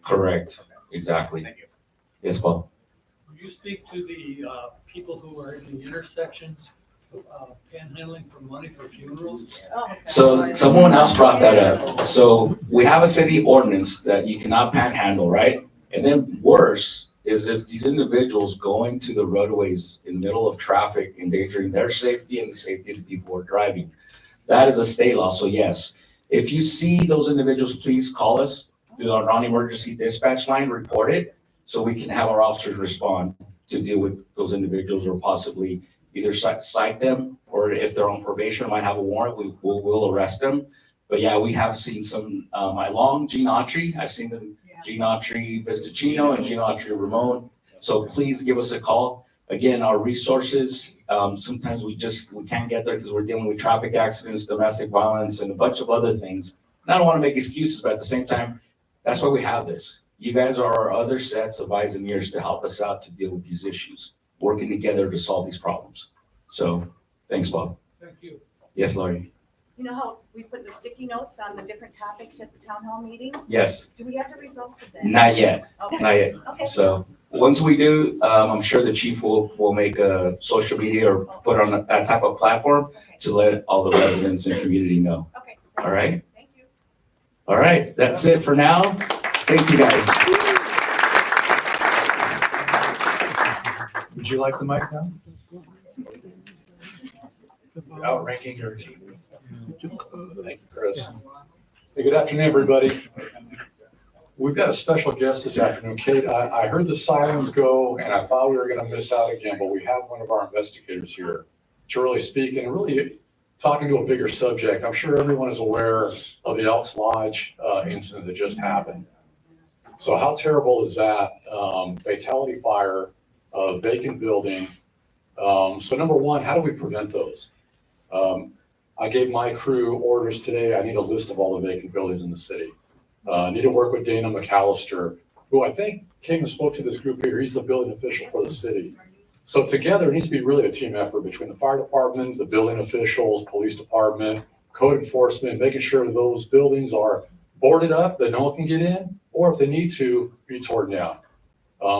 correct, exactly. Thank you. Yes, Paul? Would you speak to the people who are in the intersections, panhandling for money for funerals? So someone else brought that up. So we have a city ordinance that you cannot panhandle, right? And then worse is if these individuals going to the roadways in the middle of traffic, endangering their safety and the safety of the people who are driving. That is a state law. So yes, if you see those individuals, please call us, do our non-emergency dispatch line, report it, so we can have our officers respond to deal with those individuals or possibly either cite them, or if they're on probation or might have a warrant, we'll arrest them. But yeah, we have seen some, along Gene Autry, I've seen them, Gene Autry Vistachino and Gene Autry Ramon. So please give us a call. Again, our resources, sometimes we can't get there because we're dealing with traffic accidents, domestic violence, and a bunch of other things. And I don't want to make excuses, but at the same time, that's why we have this. You guys are our other sets of eyes and ears to help us out to deal with these issues, working together to solve these problems. So, thanks, Bob. Thank you. Yes, Laurie? You know how we put the sticky notes on the different topics at the town hall meetings? Yes. Do we have the results of that? Not yet, Okay. not yet. Okay. So, once we do, I'm sure the chief will make a social media or put on that type of platform to let all the residents and community know. Okay. All right? Thank you. All right, that's it for now. Thank you, guys. Would you like the mic now? Outranking your team. Thank you, Chris. Hey, good afternoon, everybody. We've got a special guest this afternoon. Kate, I heard the sirens go and I thought we were gonna miss out again, but we have one of our investigators here to really speak and really talking to a bigger subject. I'm sure everyone is aware of the Elks Lodge incident that just happened. So how terrible is that? Fatality fire, vacant building. So number one, how do we prevent those? I gave my crew orders today. I need a list of all the vacant buildings in the city. I need to work with Dana McAllister, who I think came and spoke to this group here. He's the building official for the city. So together, it needs to be really a team effort between the fire department, the building officials, police department, code enforcement, making sure those buildings are boarded up, that no one can get in, or if they need to, be torn down.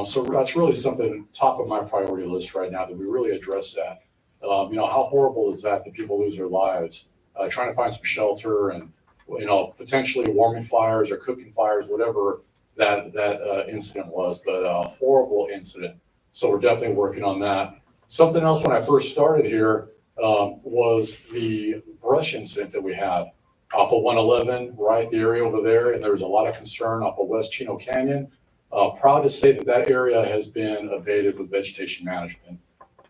So that's really something top of my priority list right now, that we really address that. How horrible is that people lose their lives, trying to find some shelter and, potentially warming fires or cooking fires, whatever that incident was, but a horrible incident. So we're definitely working on that. Something else when I first started here was the brush incident that we had off of 111, right, the area over there, and there was a lot of concern off of West Chino Canyon. Proud to say that area has been abated with vegetation management.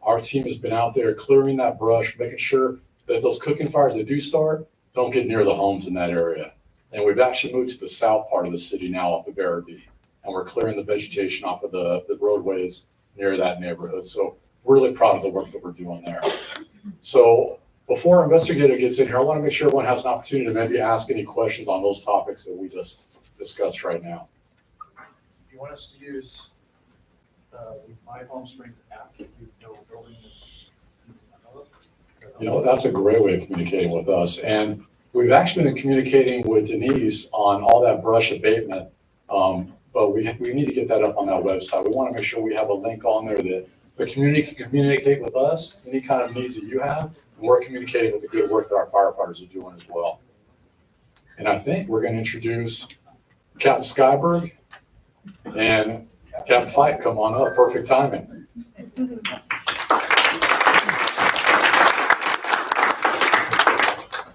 Our team has been out there clearing that brush, making sure that those cooking fires that do start don't get near the homes in that area. And we've actually moved to the south part of the city now off of Barrowby, and we're clearing the vegetation off of the roadways near that neighborhood. So really proud of the work that we're doing there. So before our investigator gets in here, I want to make sure everyone has an opportunity to maybe ask any questions on those topics that we just discussed right now. You want us to use My Home Springs app if you know a building? That's a great way of communicating with us. And we've actually been communicating with Denise on all that brush abatement. But we need to get that up on that website. We want to make sure we have a link on there that the community can communicate with us, any kind of needs that you have. And we're communicating with the good work that our firefighters are doing as well. And I think we're going to introduce Captain Skyberg and Captain Fight. Come on up, perfect timing.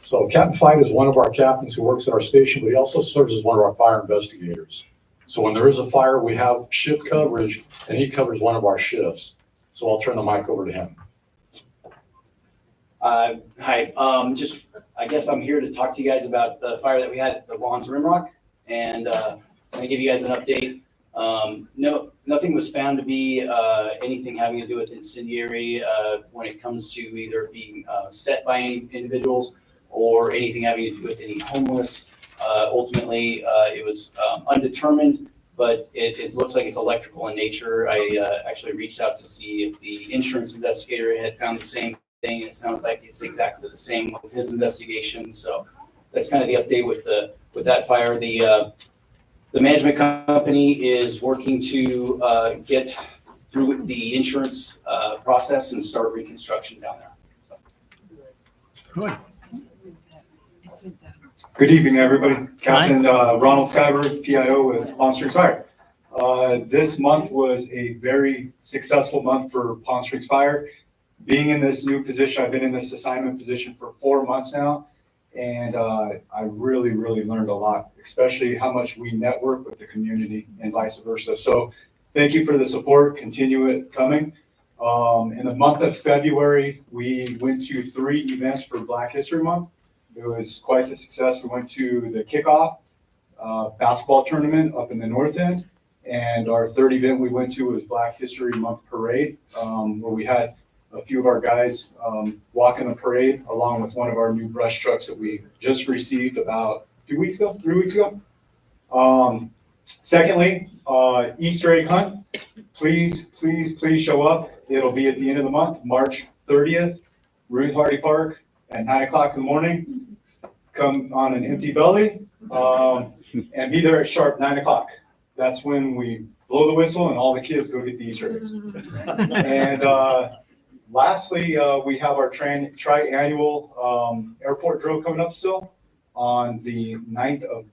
So Captain Fight is one of our captains who works at our station, but he also serves as one of our fire investigators. So when there is a fire, we have shift coverage, and he covers one of our shifts. So I'll turn the mic over to him. Hi, I guess I'm here to talk to you guys about the fire that we had at the Lawns Rimrock, and I'm gonna give you guys an update. No, nothing was found to be anything having to do with incendiary when it comes to either being set by any individuals or anything having to do with any homeless. Ultimately, it was undetermined, but it looks like it's electrical in nature. I actually reached out to see if the insurance investigator had found the same thing, and it sounds like it's exactly the same with his investigation. So that's kind of the update with that fire. The management company is working to get through the insurance process and start reconstruction down there. So. Good. Good evening, everybody. Captain Ronald Skyberg, PIO with Palm Springs Fire. This month was a very successful month for Palm Springs Fire. Being in this new position, I've been in this assignment position for 4 months now, and I really learned a lot, especially how much we network with the community and vice versa. So thank you for the support. Continue it coming. In the month of February, we went to 3 events for Black History Month. It was quite the success. We went to the kickoff basketball tournament up in the north end. And our third event we went to was Black History Month Parade, where we had a few of our guys walk in the parade along with one of our new brush trucks that we just received about 3 weeks ago. Secondly, Easter egg hunt. Please show up. It'll be at the end of the month, March 30th, Ruth Hardy Park at 9 o'clock in the morning. Come on an empty belly, and be there at sharp 9 o'clock. That's when we blow the whistle and all the kids go get the Easter eggs. And lastly, we have our tri-annual airport drill coming up still on the 8th of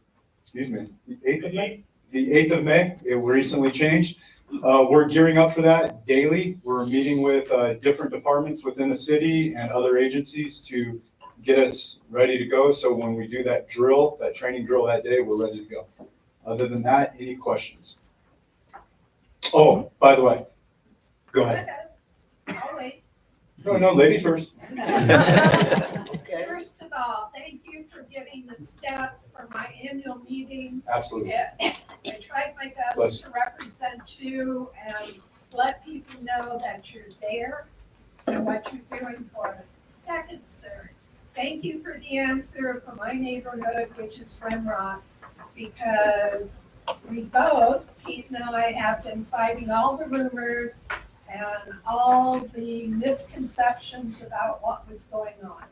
May. The 8th of May, it recently changed. We're gearing up for that daily. We're meeting with different departments within the city and other agencies to get us ready to go. So when we do that drill, that training drill that day, we're ready to go. Other than that, any questions? Oh, by the way, go ahead. I'll wait. No, ladies first. First of all, thank you for giving the stats for my annual meeting. Absolutely. I tried my best to represent you and let people know that you're there and what you're doing for us. Second, sir, thank you for the answer for my neighborhood, which is Remrock, because we both, Pete and I, have been fighting all the rumors and all the misconceptions about what was going on.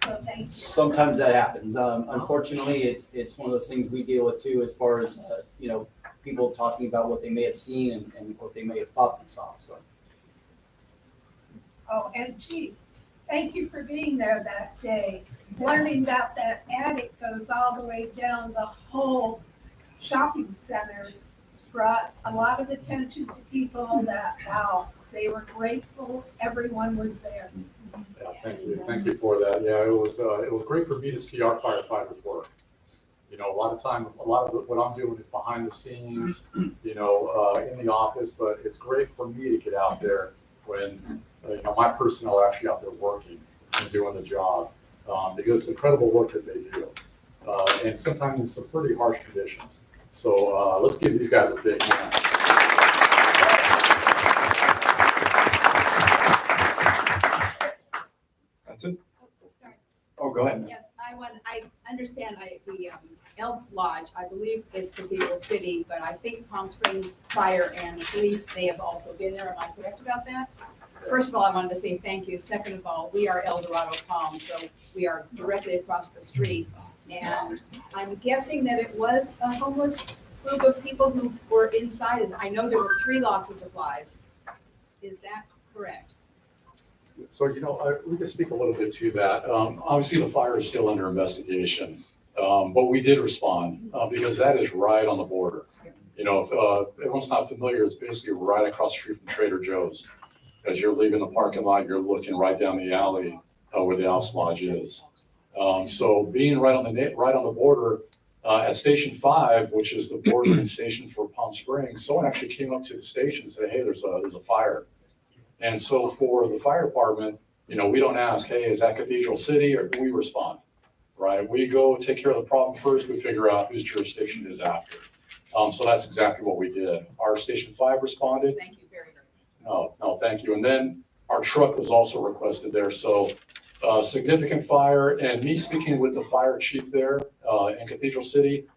So thank you. Sometimes that happens. Unfortunately, it's one of those things we deal with too, as far as, people talking about what they may have seen and what they may have thought they saw, so. Oh, and Chief, thank you for being there that day, learning that that attic goes all the way down the whole shopping center. Brought a lot of attention to people that, wow, they were grateful everyone was there. Yeah, thank you for that. Yeah, it was great for me to see our firefighters work. A lot of times, what I'm doing is behind the scenes, in the office, but it's great for me to get out there when, my personnel are actually out there working and doing the job, because it's incredible work that they do. And sometimes in some pretty harsh conditions. So let's give these guys a big hand. That's it? Oh, go ahead. Yeah, I understand the Elks Lodge, I believe is Cathedral City, but I think Palm Springs Fire and Police may have also been there. Am I correct about that? First of all, I wanted to say thank you. Second of all, we are El Dorado Palm, so we are directly across the street. And I'm guessing that it was a homeless group of people who were inside. I know there were 3 losses of lives. Is that correct? So, we can speak a little bit to that. Obviously, the fire is still under investigation, but we did respond because that is right on the border. If everyone's not familiar, it's basically right across the street from Trader Joe's. As you're leaving the parking lot, you're looking right down the alley where the Elks Lodge is. So being right on the border at Station 5, which is the bordering station for Palm Springs, someone actually came up to the station and said, "Hey, there's a fire." And so for the fire department, we don't ask, "Hey, is that Cathedral City?" Or we respond, right? We go take care of the problem first. We figure out whose jurisdiction it is after. So that's exactly what we did. Our Station 5 responded. Thank you very much. No, thank you. And then our truck was also requested there. So significant fire, and me speaking with the fire chief there in Cathedral City,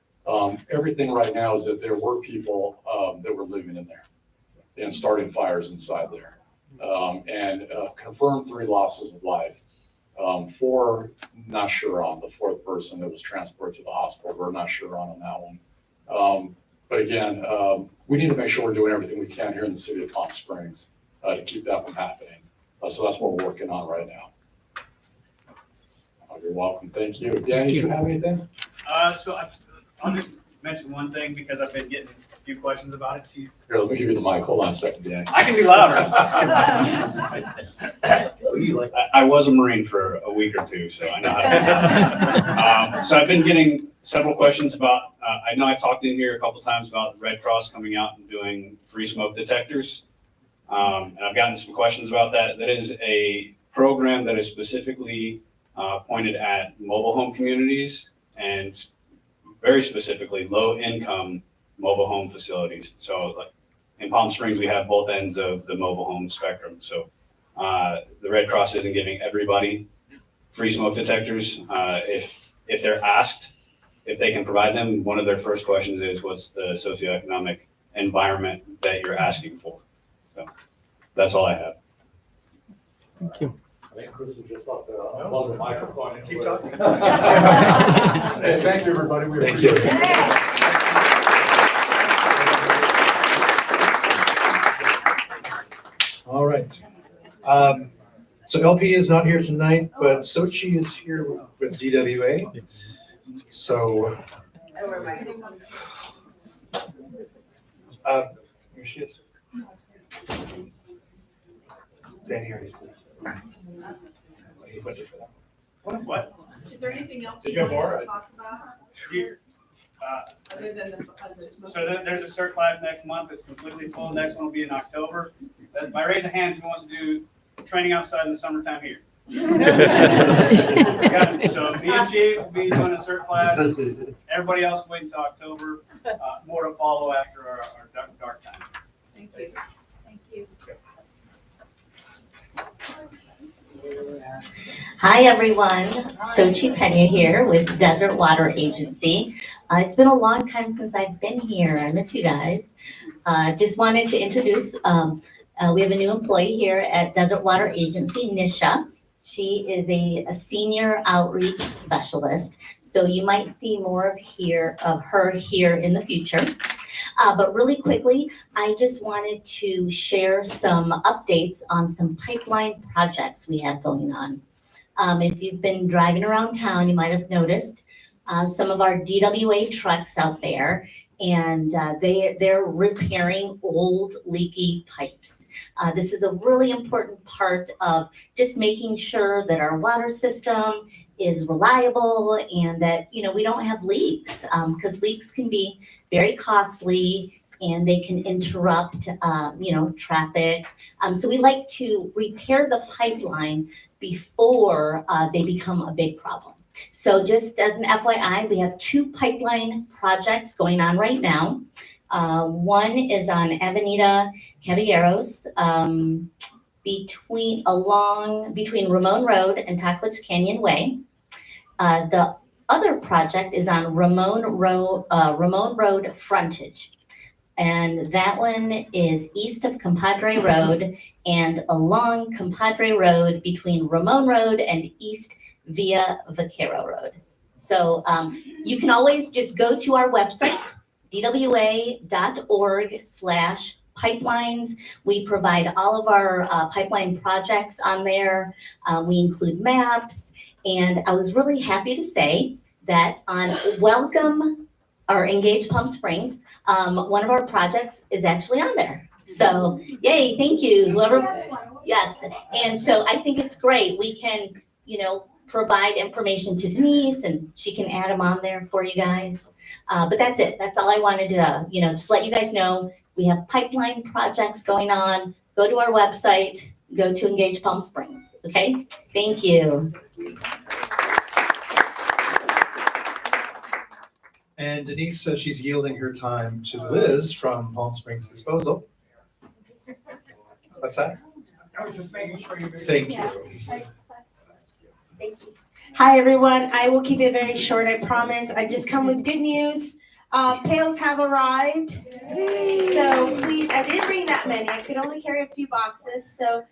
everything right now is that there were people that were living in there and starting fires inside there. And confirmed 3 losses of life. 4, not sure on. The 4th person that was transported to the hospital, we're not sure on that one. But again, we need to make sure we're doing everything we can here in the city of Palm Springs to keep that from happening. So that's what we're working on right now. You're welcome. Thank you. Danny, do you have anything? So I'll just mention one thing because I've been getting a few questions about it. Chief. Here, let me give you the mic. Hold on a second, Danny. I can be louder. I was a Marine for a week or 2, so I know how to do that. So I've been getting several questions about, I know I talked in here a couple times about the Red Cross coming out and doing free smoke detectors. And I've gotten some questions about that. That is a program that is specifically pointed at mobile home communities and very specifically low-income mobile home facilities. So like in Palm Springs, we have both ends of the mobile home spectrum. So the Red Cross isn't giving everybody free smoke detectors. If they're asked, if they can provide them, one of their first questions is, what's the socioeconomic environment that you're asking for? So that's all I have. Thank you. I think Chris is just about to unplug the microphone. And Keep talking. Hey, thank you, everybody. We Thank you. appreciate it. All right. So LP is not here tonight, but Sochi is here with DWA. So, here she is. Dan, here he is. What? Is there anything else Did you you have want more? to talk about, Here. other than the smoke? So there's a CERT class next month. It's completely full. Next one will be in October. By raise of hands, who wants to do training outside in the summertime here? Yeah, so me and Chief will be doing a CERT class. Everybody else wait until October. More to follow after our dark time. Thank you. Thank you. Hi, everyone. Sochi Pena here with Desert Water Agency. It's been a long time since I've been here. I miss you guys. Just wanted to introduce, we have a new employee here at Desert Water Agency, Nisha. She is a senior outreach specialist, so you might see more of her here in the future. But really quickly, I just wanted to share some updates on some pipeline projects we have going on. If you've been driving around town, you might have noticed some of our DWA trucks out there, and they're repairing old leaky pipes. This is a really important part of just making sure that our water system is reliable and that, we don't have leaks, because leaks can be very costly and they can interrupt, traffic. So we like to repair the pipeline before they become a big problem. So just as an FYI, we have 2 pipeline projects going on right now. One is on Avenida Caballeros, between Ramon Road and Tackwitz Canyon Way. The other project is on Ramon Road frontage. And that one is east of Compadre Road and along Compadre Road between Ramon Road and East Via Vaquero Road. So you can always just go to our website, dwa.org/pipelines. We provide all of our pipeline projects on there. We include maps. And I was really happy to say that on Welcome or Engage Palm Springs, one of our projects is actually on there. So yay, thank you, whoever. Yes, and so I think it's great. We can, provide information to Denise and she can add them on there for you guys. But that's it. That's all I wanted to, just let you guys know. We have pipeline projects going on. Go to our website, go to Engage Palm Springs. Okay, thank you. And Denise says she's yielding her time to Liz from Palm Springs Disposal. What's that? I was just making sure you. Thank you. Thank you. Hi, everyone. I will keep it very short, I promise. I just come with good news. Pails have arrived. So please, I didn't bring that many. I could only carry a few boxes. So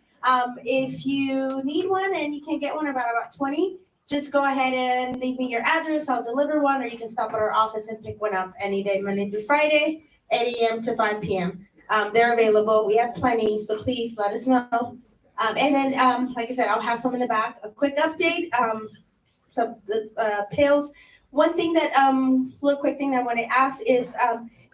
if you need one and you can get one about 20, just go ahead and leave me your address. I'll deliver one, or you can stop at our office and pick one up any day, Monday through Friday, 8 a.m. to 5 p.m. They're available. We have plenty, so please let us know. And then, like I said, I'll have some in the back. A quick update. So the pails. One thing that, little quick thing that I want to ask is,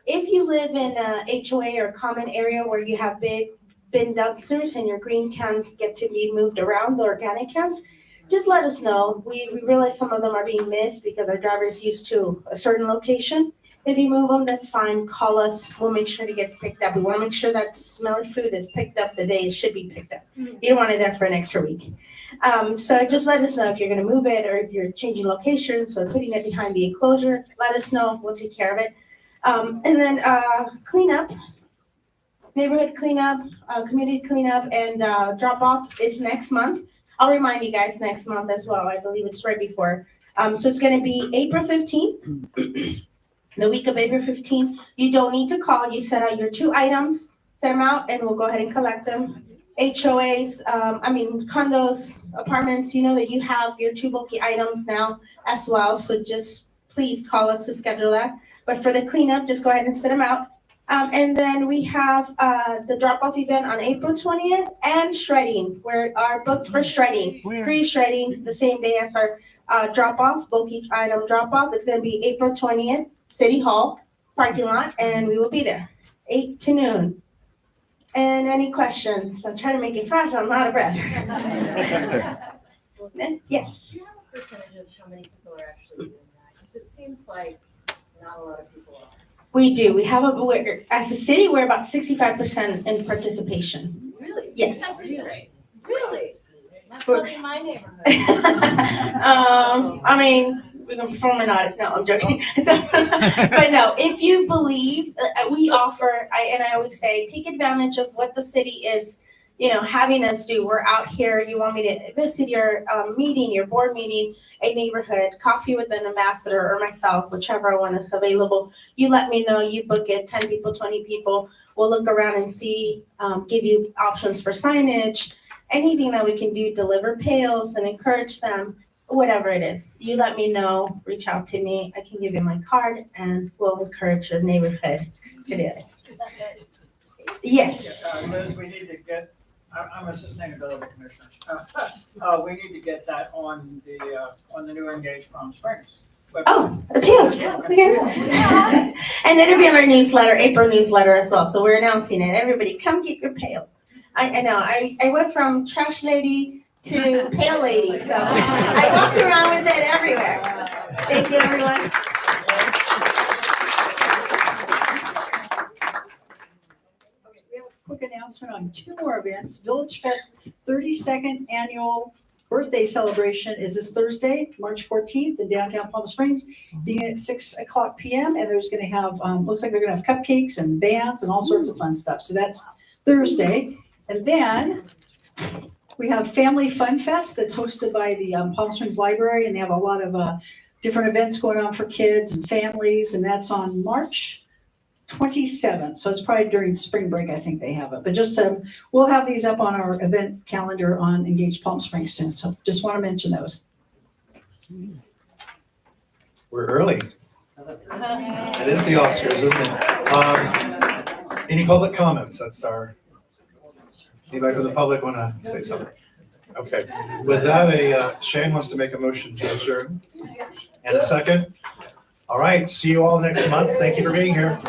if you live in a HOA or common area where you have big bin dumpsters and your green cans get to be moved around, the organic cans, just let us know. We realize some of them are being missed because our drivers used to a certain location. If you move them, that's fine. Call us. We'll make sure it gets picked up. We want to make sure that smelly food is picked up the day it should be picked up. You don't want it there for an extra week. So just let us know if you're going to move it or if you're changing locations or putting it behind the enclosure. Let us know. We'll take care of it. And then cleanup, neighborhood cleanup, community cleanup, and drop off is next month. I'll remind you guys next month as well. I believe it's right before So it's gonna be April 15th, the week of April 15th. You don't need to call. You set out your 2 items, set them out, and we'll go ahead and collect them. HOAs, condos, apartments, you know that you have your 2 bulky items now as well. So just please call us to schedule that. But for the cleanup, just go ahead and set them out. And then we have the drop-off event on April 20th and shredding. We are booked for shredding, pre-shredding the same day as our drop-off, bulky item drop-off. It's gonna be April 20th, City Hall parking lot, and we will be there, 8 to noon. And any questions? I'm trying to make it fast, I'm out of breath. Yes. Do you have a percentage of how many people are actually doing that? Because it seems like not a lot of people are. We do. We have as a city, we're about 65% in participation. Really? Yes. That's great. Really? That's probably my neighborhood. We're gonna perform an audit. No, I'm joking. But no, if you believe, we offer, I always say, take advantage of what the city is, having us do. We're out here. You want me to visit your meeting, your board meeting, a neighborhood, coffee with an ambassador or myself, whichever one is available. You let me know, you book it, 10 people, 20 people. We'll look around and see, give you options for signage, anything that we can do, deliver pails and encourage them, whatever it is. You let me know, reach out to me. I can give you my card and we'll encourage your neighborhood to do it. Yes. Liz, we need to get, I'm a sustainability commissioner. We need to get that on the new Engage Palm Springs. Oh, appeals. Okay. And it'll be on our newsletter, April newsletter as well. So we're announcing it. Everybody come get your pail. I know, I went from trash lady to pail lady. So I walk around with it everywhere. Thank you, everyone. Quick announcement on 2 more events. Village Fest 32nd annual birthday celebration is this Thursday, March 14th in downtown Palm Springs, beginning at 6:00 p.m. And there's going to have, looks like they're going to have cupcakes and bands and all sorts of fun stuff. So that's Thursday. And then we have Family Fun Fest that's hosted by the Palm Springs Library, and they have a lot of different events going on for kids and families, and that's on March 27th. So it's probably during spring break, I think they have it. But just we'll have these up on our event calendar on Engage Palm Springs soon. So just want to mention those. We're early. It is the Oscars, isn't it? Any public comments? Anybody from the public want to say something? Okay. With that, Shane wants to make a motion to adjourn. And a second. All right. See you all next month. Thank you for being here.